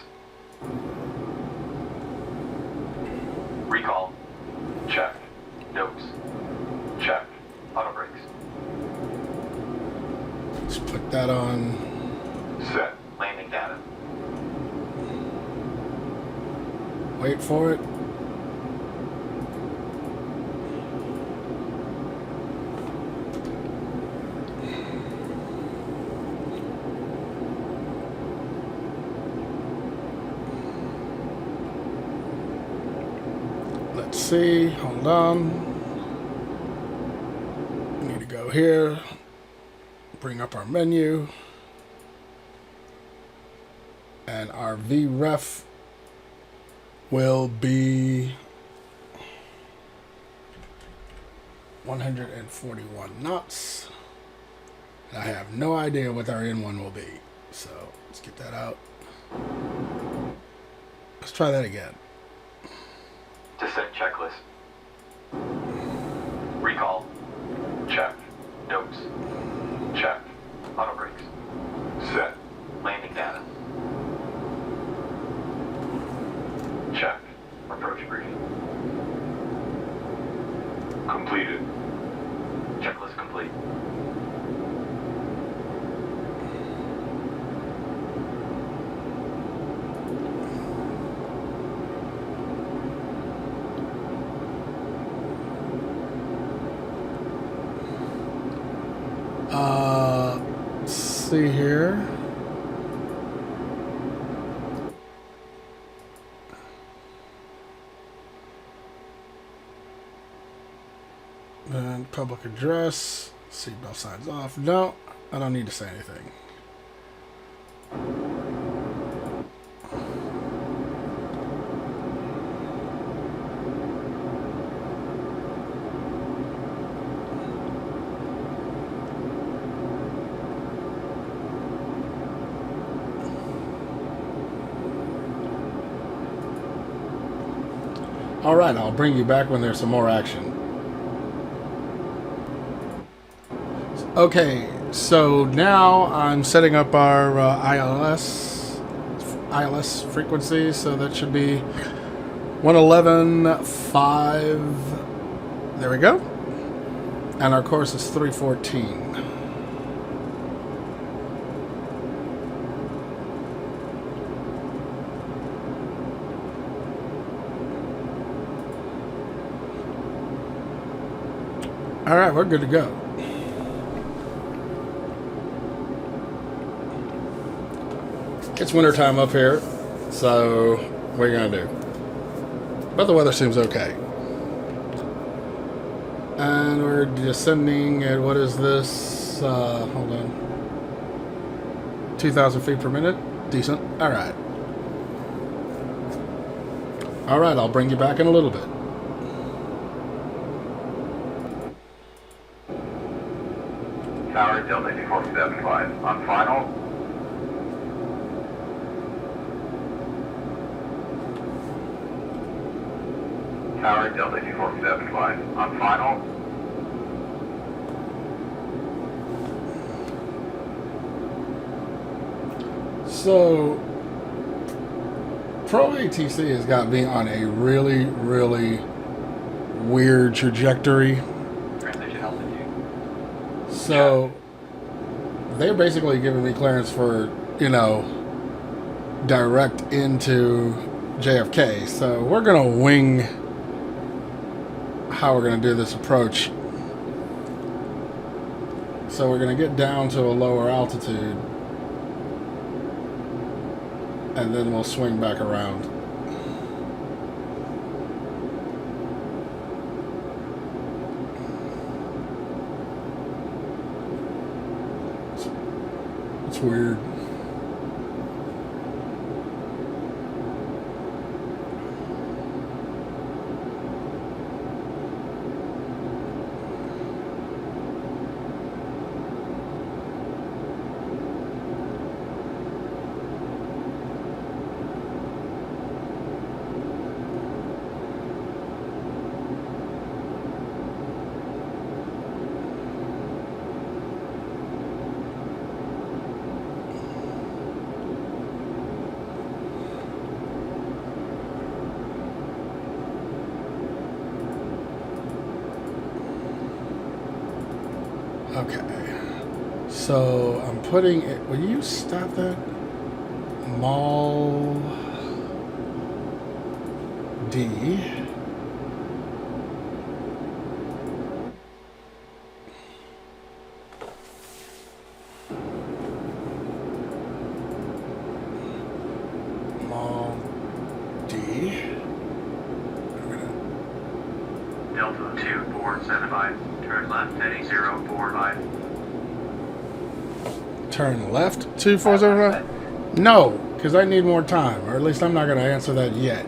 Recall. Check. Notes. Check. Auto brakes. Let's put that on. Set. Landing data. Wait for it. Let's see. Hold on. We need to go here. Bring up our menu. And our VREF will be 141 knots. And I have no idea what our N1 will be. So let's get that out. Let's try that again. Descent checklist. Recall. Check. Notes. Check. Auto brakes. Set. Landing data. Check. Approach briefing. Completed. Checklist complete. Let's see here. And public address. Seatbelt signs off. No, I don't need to say anything. All right, I'll bring you back when there's some more action. Okay, so now I'm setting up our ILS frequency, so that should be 111.5. There we go. And our course is 314. All right, we're good to go. It's wintertime up here, so what are you gonna do? But the weather seems okay. And we're descending at, what is this? Hold on. 2,000 feet per minute. Decent. All right. All right, I'll bring you back in a little bit. Tower Delta 2475 on final. Tower Delta 2475 on final. So, Pro ATC has got me on a really, really weird trajectory. Transition altitude. So, they're basically giving me clearance for, you know, direct into JFK. So, we're going to wing how we're going to do this approach. So, we're going to get down to a lower altitude. And then we'll swing back around. It's weird. Okay. So I'm putting it. Will you stop that? Mall D. Mall D. Delta 2475, turn left heading 045. Turn left 2475? No, because I need more time, or at least I'm not going to answer that yet.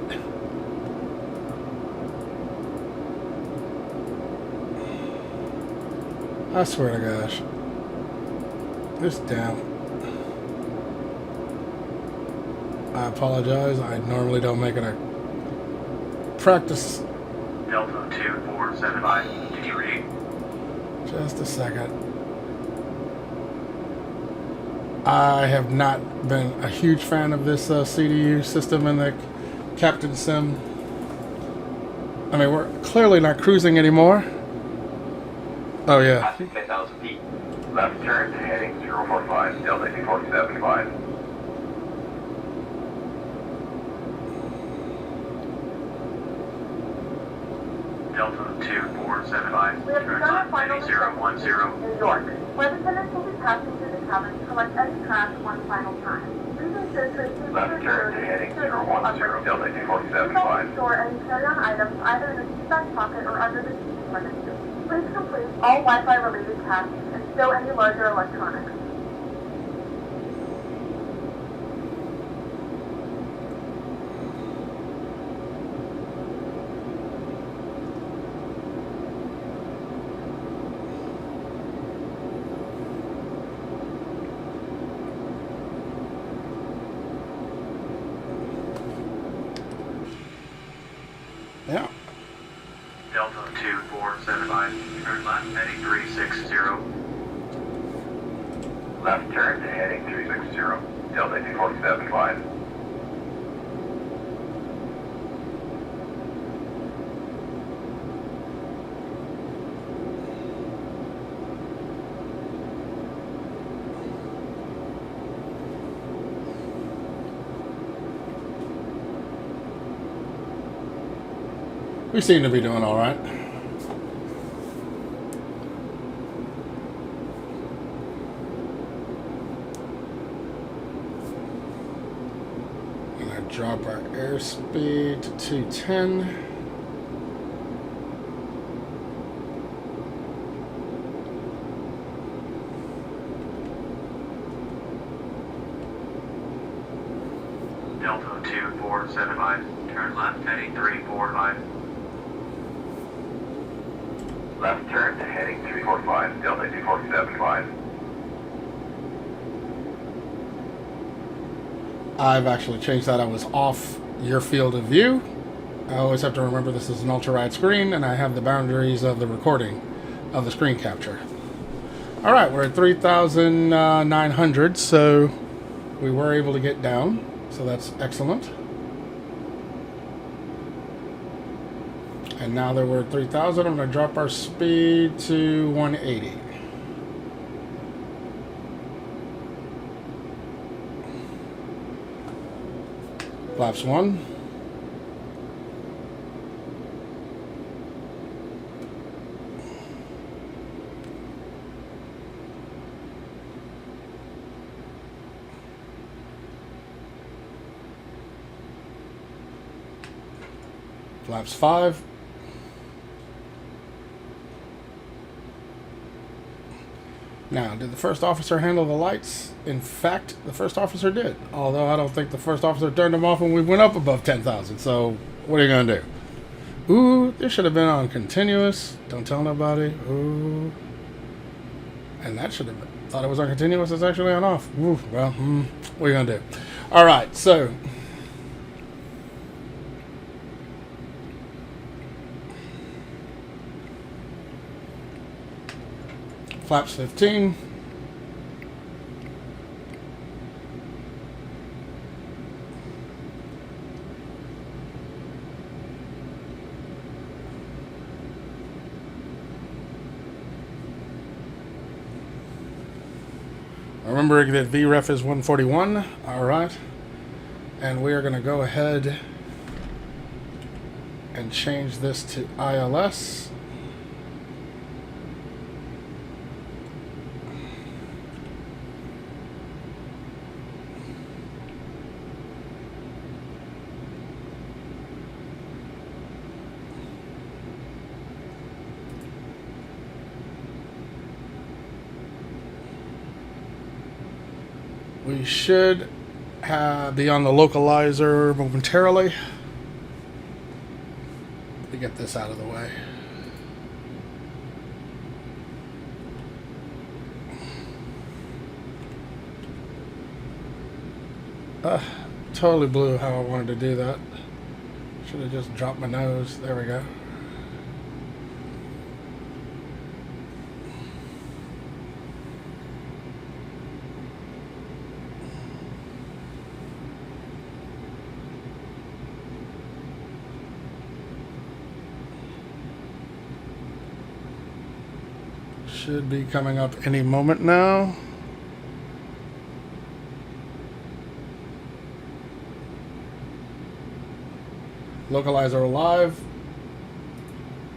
I swear to gosh. This damn. I apologize. I normally don't make it a practice. Delta 2475, did you read? Just a second. I have not been a huge fan of this CDU system in the Captain Sim. I mean, we're clearly not cruising anymore. Oh, yeah. Passing 10,000 feet. Left turn, heading 045, Delta 2475. Delta 2475, We have turn begun our left final heading 010. New York. Flight attendants will be passing through the cabin to collect any trash one final time. Please ensure to receive Left turn, heading 010, Delta 2475. Store any carry-on items either in the seat back pocket or under the seating register. Please complete all Wi-Fi related tasks and stow any larger electronics. Yeah. Delta 2475, turn left heading 360. Left turn, heading 360, Delta 2475. We seem to be doing all right. And I drop our airspeed to 210. Delta 2475, turn left heading 345. Left turn, heading 345, Delta 2475. I've actually changed that. I was off your field of view. I always have to remember this is an ultra-wide screen, and I have the boundaries of the recording of the screen capture. All right, we're at 3,900, so we were able to get down, so that's excellent. And now that we're at 3,000, I'm going to drop our speed to 180. Flaps 1. Flaps 5. Now, did the first officer handle the lights? In fact, the first officer did. Although I don't think the first officer turned them off when we went up above 10,000. So, what are you going to do? Ooh, this should have been on continuous. Don't tell nobody. Ooh. And that should have been. Thought it was on continuous. It's actually on off. Ooh, well, what are you going to do? All right, so. Flaps 15. Remember that VREF is 141. All right. And we are going to go ahead and change this to ILS. We should be on the localizer momentarily. Let me get this out of the way. Totally blew how I wanted to do that. Should have just dropped my nose. There we go. Should be coming up any moment now. Localizer alive.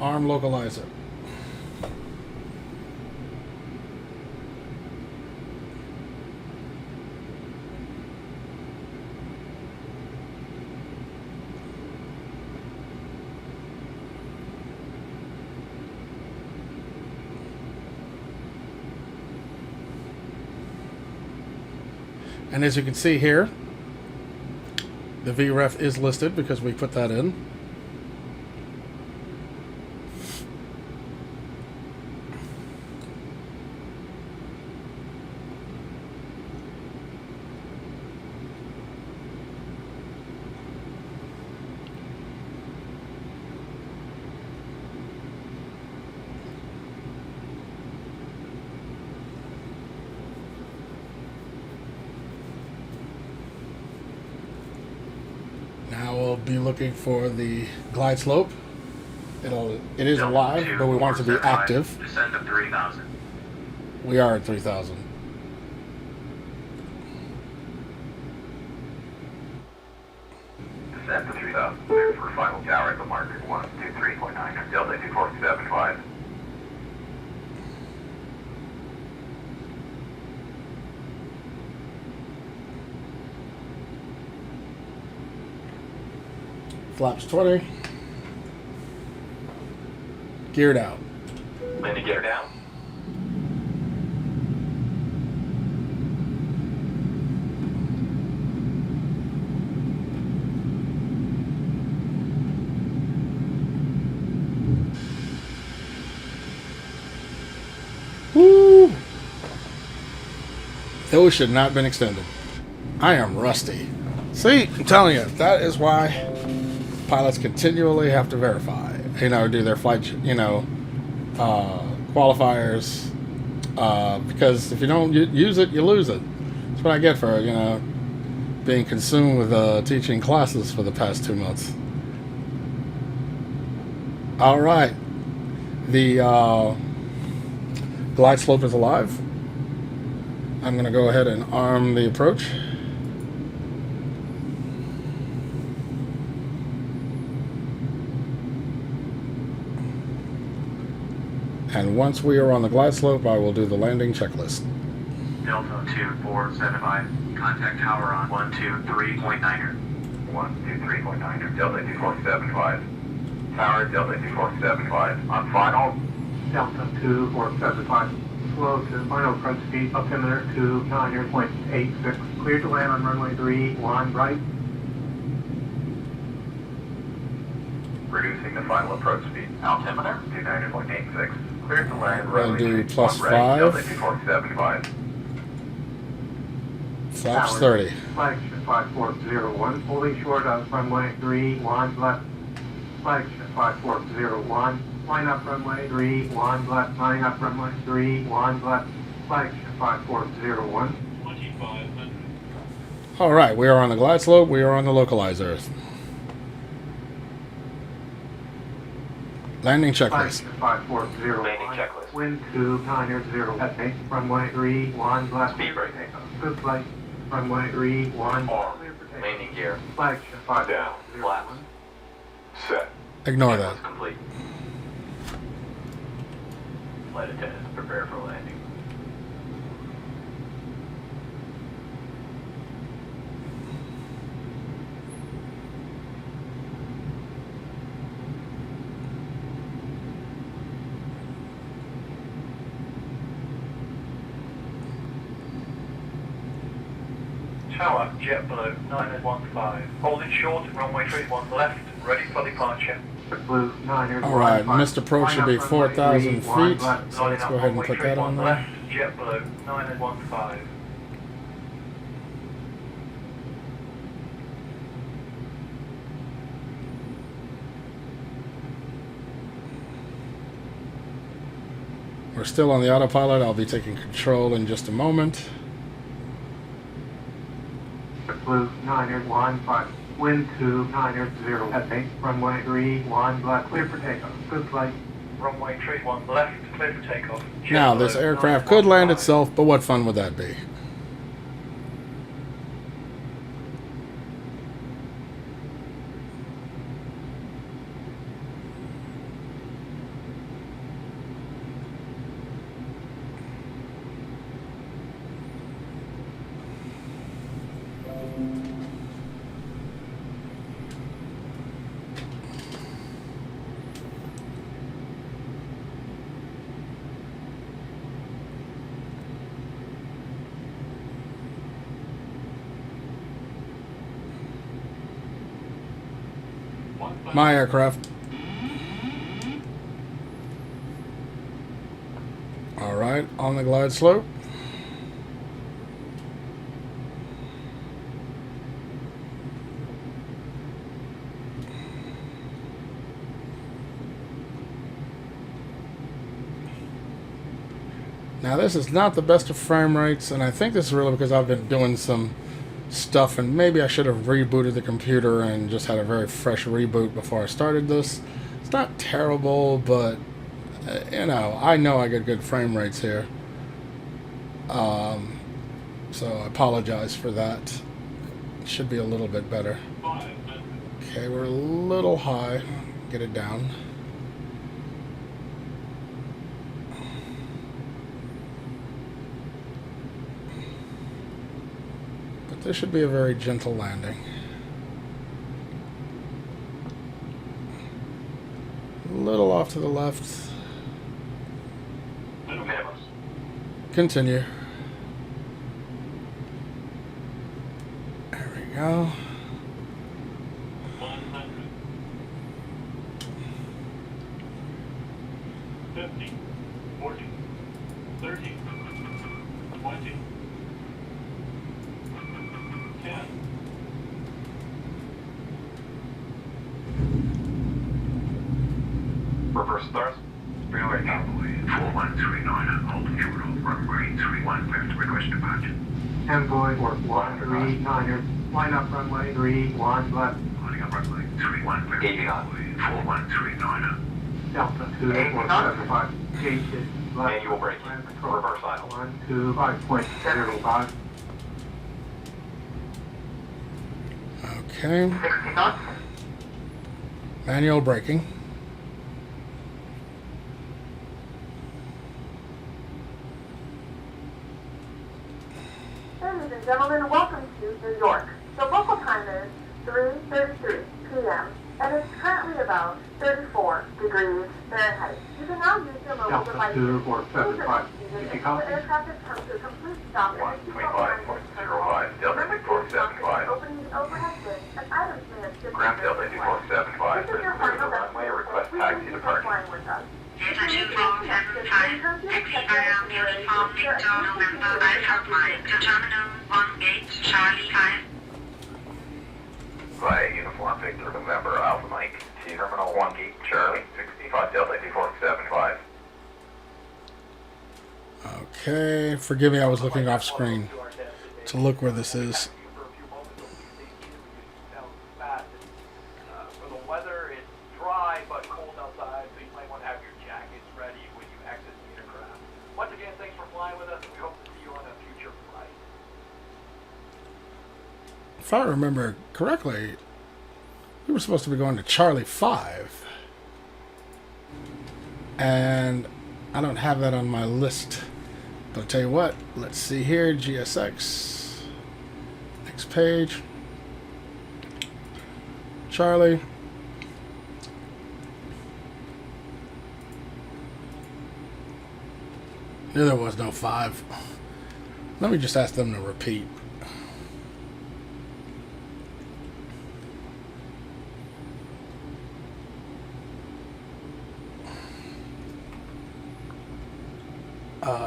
Arm localizer. And as you can see here, the VREF is listed because we put that in. Now we'll be looking for the glide slope. It is live, but we want it to be active. Descend to 3,000. We are at 3,000. Descend to 3,000. Clear for final tower at the marker 123.9. Delta 2475. Flaps 20. Geared out. Landing gear down. Woo! Those should not have been extended. I am rusty. See, I'm telling you, that is why pilots continually have to verify, do their flight, qualifiers, because if you don't use it, you lose it. That's what I get for, being consumed with teaching classes for the past 2 months. All right. The glide slope is alive. I'm going to go ahead and arm the approach. And once we are on the glide slope, I will do the landing checklist. Delta 2475. Contact tower on 123.9er. 123.9. Delta 2475. Tower Delta 2475. On final. Delta 2475. Slow to final approach speed. Altimeter to 9.86. Cleared to land on runway 31 right. Reducing the final approach speed. Altimeter to 9.86. Cleared to land. I'll do plus 5. Delta 2475. Flaps 30. Flagship 5401. Holding short of runway 31 left. Flagship 5401. Line up runway 31 left. Line up runway 31 left. Flagship 5401. 2500. All right, we are on the glide slope. We are on the localizer. Landing checklist. 5401. Landing checklist. Wind 290 at base. Runway 31 left. Speed brake. Good flight. Runway 31. Arm. Landing gear. Flagship Down. Flaps. Set. Ignore that. Checklist complete. Flight attendants prepare for landing. Tower, JetBlue, 915. Holding short, runway 31 left, ready for departure. Blue 9 All right, Mr. Pro should be 4,000 feet. So Lining let's up go ahead and runway put that 31 on there. left, JetBlue, 915. We're still on the autopilot. I'll be taking control in just a moment. Blue 915. Wind 290 at base. Runway 31 left. Clear for takeoff. Good flight. Runway 31 left, clear for takeoff. Now, this JetBlue, aircraft could land 915. itself, but what fun would that be? My aircraft. All right, on the glide slope. Now this is not the best of frame rates, and I think this is really because I've been doing some stuff, and maybe I should have rebooted the computer and just had a very fresh reboot before I started this. It's not terrible, but you know I get good frame rates here, so I apologize for that. It should be a little bit better. Okay, we're a little high. Get it down. This should be a very gentle landing. A little off to the left. Continue. There we go. 100. 50. 40. 30. 20. 10. Reverse thrust. Freeway Cowboy 4139, holding short of runway 31 left, request departure. Envoy 4139. Line up runway 31 left. Lining up runway 31 left. Gaging on. 4139. Delta 2475. Gauge is left. Manual braking. Land control. Reverse idle. 125.05. Okay. Manual braking. Ladies and gentlemen, welcome to New York. The local time is 3:33 p.m. and it's currently about 34 degrees Fahrenheit. You can now use your mobile Delta devices. 2475. Until the aircraft has come to a complete stop and the seatbelt sign is turned off. 125.05, Delta Remember to stop 2475. opening the overhead bin as items may have shifted. Ground Delta 2475, This is your clear the final runway, destination. request Please taxi thank you for departure. flying with us. Delta 2475, taxi around uniform Victor November Alpha Mike to Terminal 1 Gate Charlie 5. Via Uniform Victor November Alpha Mike to Terminal 1 Gate Charlie 65 Delta 2475. Okay, forgive me, I was looking off screen to look where this is. For the weather, it's dry but cold outside, so you might if I remember correctly, we were supposed to be going to Charlie 5. And I don't have that on my list. But I'll tell you what, let's see here, GSX. Next page. Charlie. Knew there was no 5. Let me just ask them to repeat.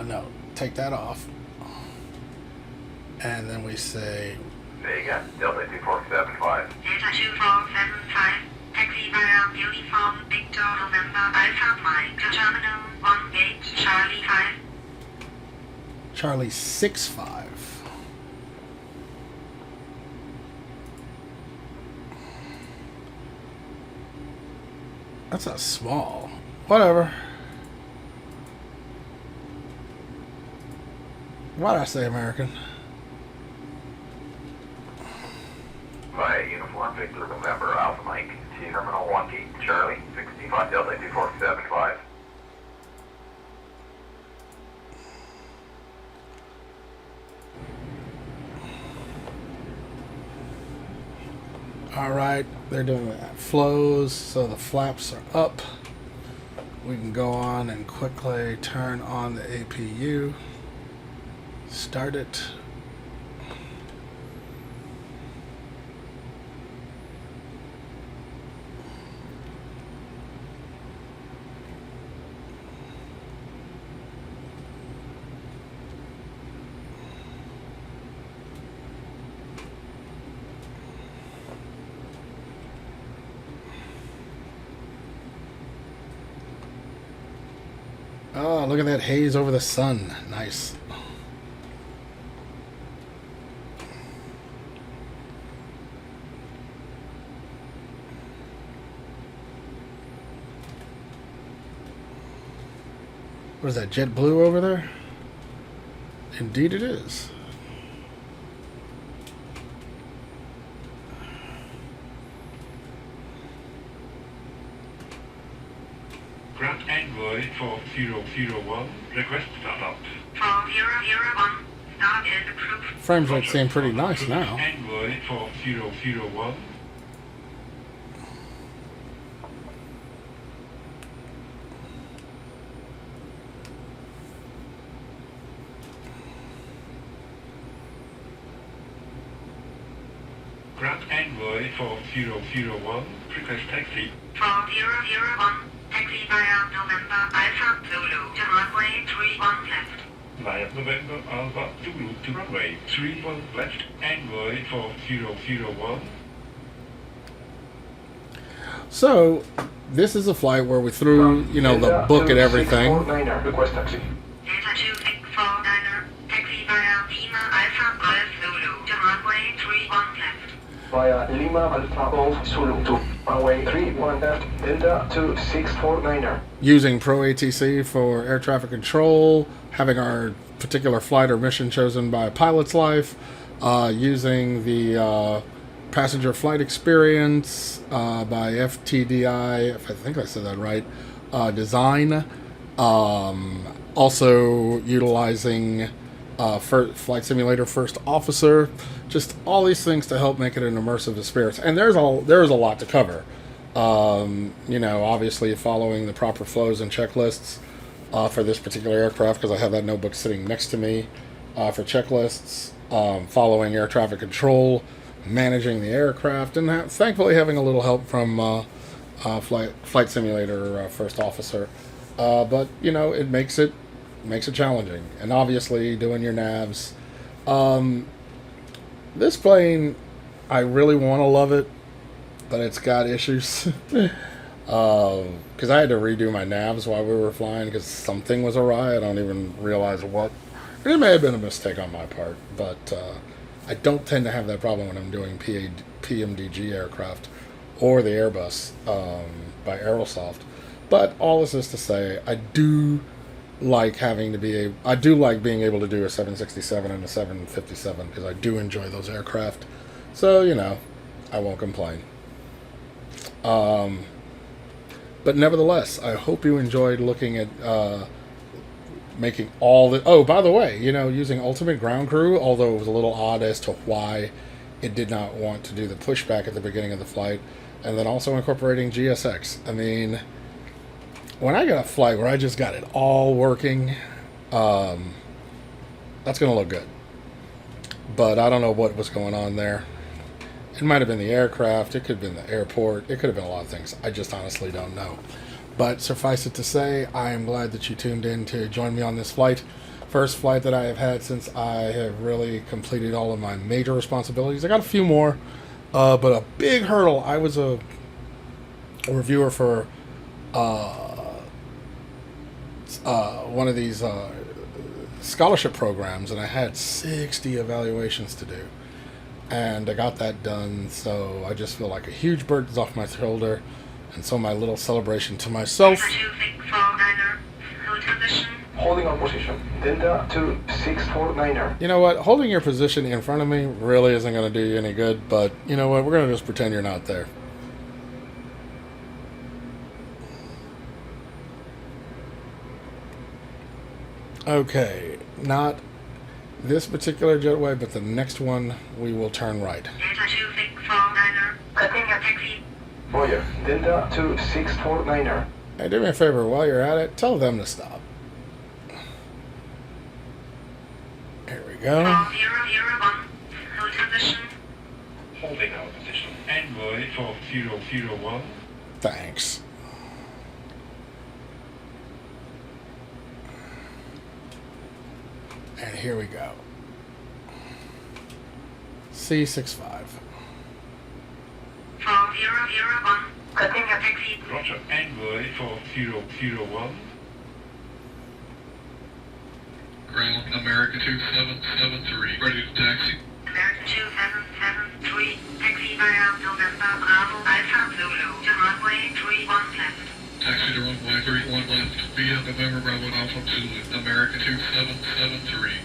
No, take that off. And then we say... There you go, Delta 2475. Delta 2475, taxi via Uniform Victor November Alpha Mike to Terminal 18 Charlie 5. Charlie 65. That's a small. Whatever. Why'd I say American? Via Uniform Victor November Alpha Mike to Terminal 18 Charlie 65 Delta 2475. All right, they're doing that. Flows, so the flaps are up. We can go on and quickly turn on the APU. Start it. Oh, look at that haze over the sun. Nice. What is that, jet blue over there? Indeed it is. Grant Envoy 4001, request startup. 4001, start and approved. Frames rate seem pretty nice now. Envoy 4001. Grant Envoy 4001, request taxi. 4001, taxi via November Alpha Zulu to runway 31 left. Via November Alpha Zulu to runway 31 left. Envoy 4001. So, this is a flight where we threw, you know, the book and everything. Request taxi. Delta 2649er, taxi via Lima Alpha Golf Zulu to runway 31 left. Via Lima Alpha Golf Zulu to runway 31 left, Delta 2649er. Using Pro ATC for air traffic control, having our particular flight or mission chosen by pilot's life, using the passenger flight experience by FTDI, if I think I said that right, design. Also utilizing Flight Simulator First Officer, just all these things to help make it an immersive experience. And there's a lot to cover. You know, obviously following the proper flows and checklists for this particular aircraft, because I have that notebook sitting next to me for checklists, following air traffic control, managing the aircraft, and thankfully having a little help from Flight Simulator First Officer. But, you know, it makes it challenging. And obviously doing your navs. This plane, I really want to love it, but it's got issues. Because I had to redo my navs while we were flying because something was awry. I don't even realize what. It may have been a mistake on my part, but I don't tend to have that problem when I'm doing PMDG aircraft or the Airbus by Aerosoft. But all this is to say, I do like being able to do a 767 and a 757 because I do enjoy those aircraft. So, you know, I won't complain. But nevertheless, I hope you enjoyed looking at making all the... Oh, by the way, you know, using Ultimate Ground Crew, although it was a little odd as to why it did not want to do the pushback at the beginning of the flight, and then also incorporating GSX. I mean, when I got a flight where I just got it all working, that's going to look good. But I don't know what was going on there. It might have been the aircraft. It could have been the airport. It could have been a lot of things. I just honestly don't know. But suffice it to say, I am glad that you tuned in to join me on this flight. First flight that I have had since I have really completed all of my major responsibilities. I got a few more, but a big hurdle. I was a reviewer for one of these scholarship programs, and I had 60 evaluations to do. And I got that done, so I just feel like a huge burden's off my shoulder. And so my little celebration to myself. Holding our position. Delta 2649er. You know what? Holding your position in front of me really isn't going to do you any good, but you know what? We're going to just pretend you're not there. Okay, not this particular jetway, but the next one we will turn right. Delta 2649er. Continue taxi. Roger. Delta 2649er. Hey, do me a favor, while you're at it, tell them to stop. Here we go. 001. Hold position. Holding our position. Envoy 4001. Thanks. And here we go. C65. 4001. Continue taxi. Roger. Envoy 4001. Ground America 2773. Ready to taxi. American 2773. Taxi via November Bravo Alpha Zulu to runway 31 left. Taxi to runway 31 left via November Bravo Alpha Zulu. America 2773.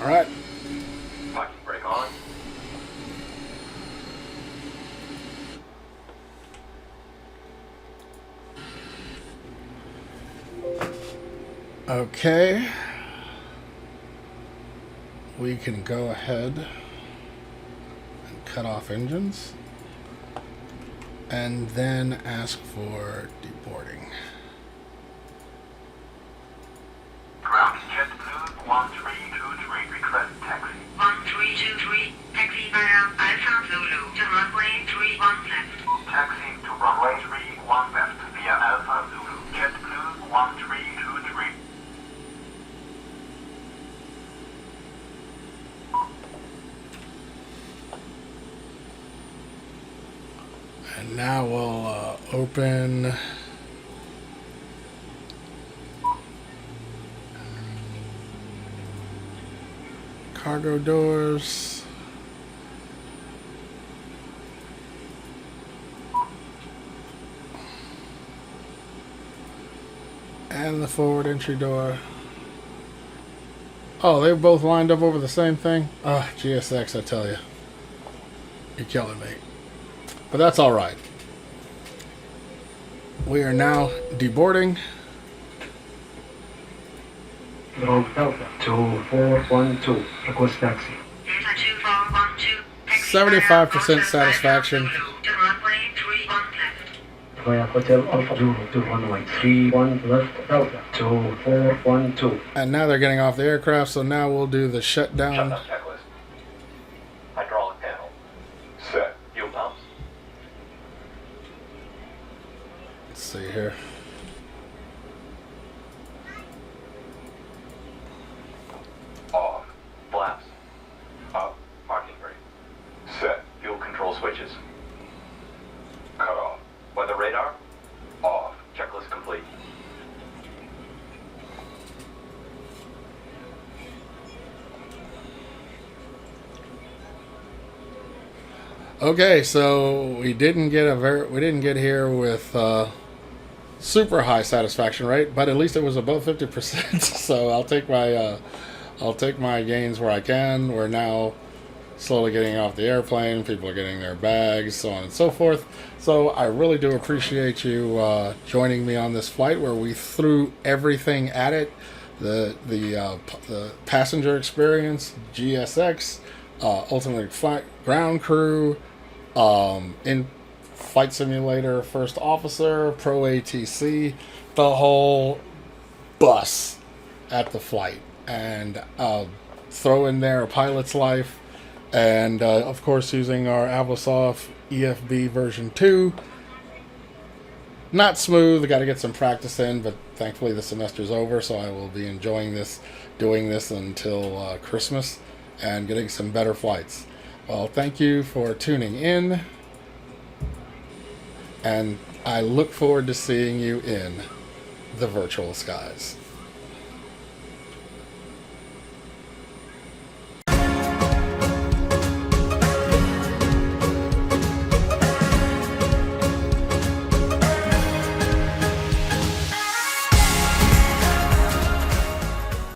All right. Parking brake on. Okay. We can go ahead and cut off engines and then ask for deboarding. Ground JetBlue 1323. Request taxi. 1323. Taxi via Alpha Zulu to runway 31 left. Taxi to runway 31 left via Alpha Zulu. JetBlue 1323. And now we'll open cargo doors. And the forward entry door. Oh, they're both lined up over the same thing? Ah, GSX, I tell you. You're killing me. But that's all right. We are now deboarding. Road Delta 2412. Request taxi. Delta 2412. Taxi 75% satisfaction. to runway 31 left. Via Hotel Alpha Zulu to runway 31 left Delta 2412. And now they're getting off the aircraft, so now we'll do the shutdown. Shutdown checklist. Hydraulic panel. Set. Fuel pumps. Let's see here. Off. Flaps. Up. Parking brake. Set. Fuel control switches. Cut off. Weather radar. Off. Checklist complete. Okay, so we didn't get here with super high satisfaction rate, but at least it was above 50%. So I'll take my gains where I can. We're now slowly getting off the airplane. People are getting their bags, so on and so forth. So I really do appreciate you joining me on this flight where we threw everything at it. The passenger experience, GSX, ultimate flight ground crew, in flight simulator first officer, pro ATC, the whole bus at the flight, and throw in there a pilot's life, and of course using our Avlosoft EFB version 2. Not smooth, I got to get some practice in, but thankfully the semester's over, so I will be enjoying doing this until Christmas and getting some better flights. Well, thank you for tuning in, and I look forward to seeing you in the virtual skies.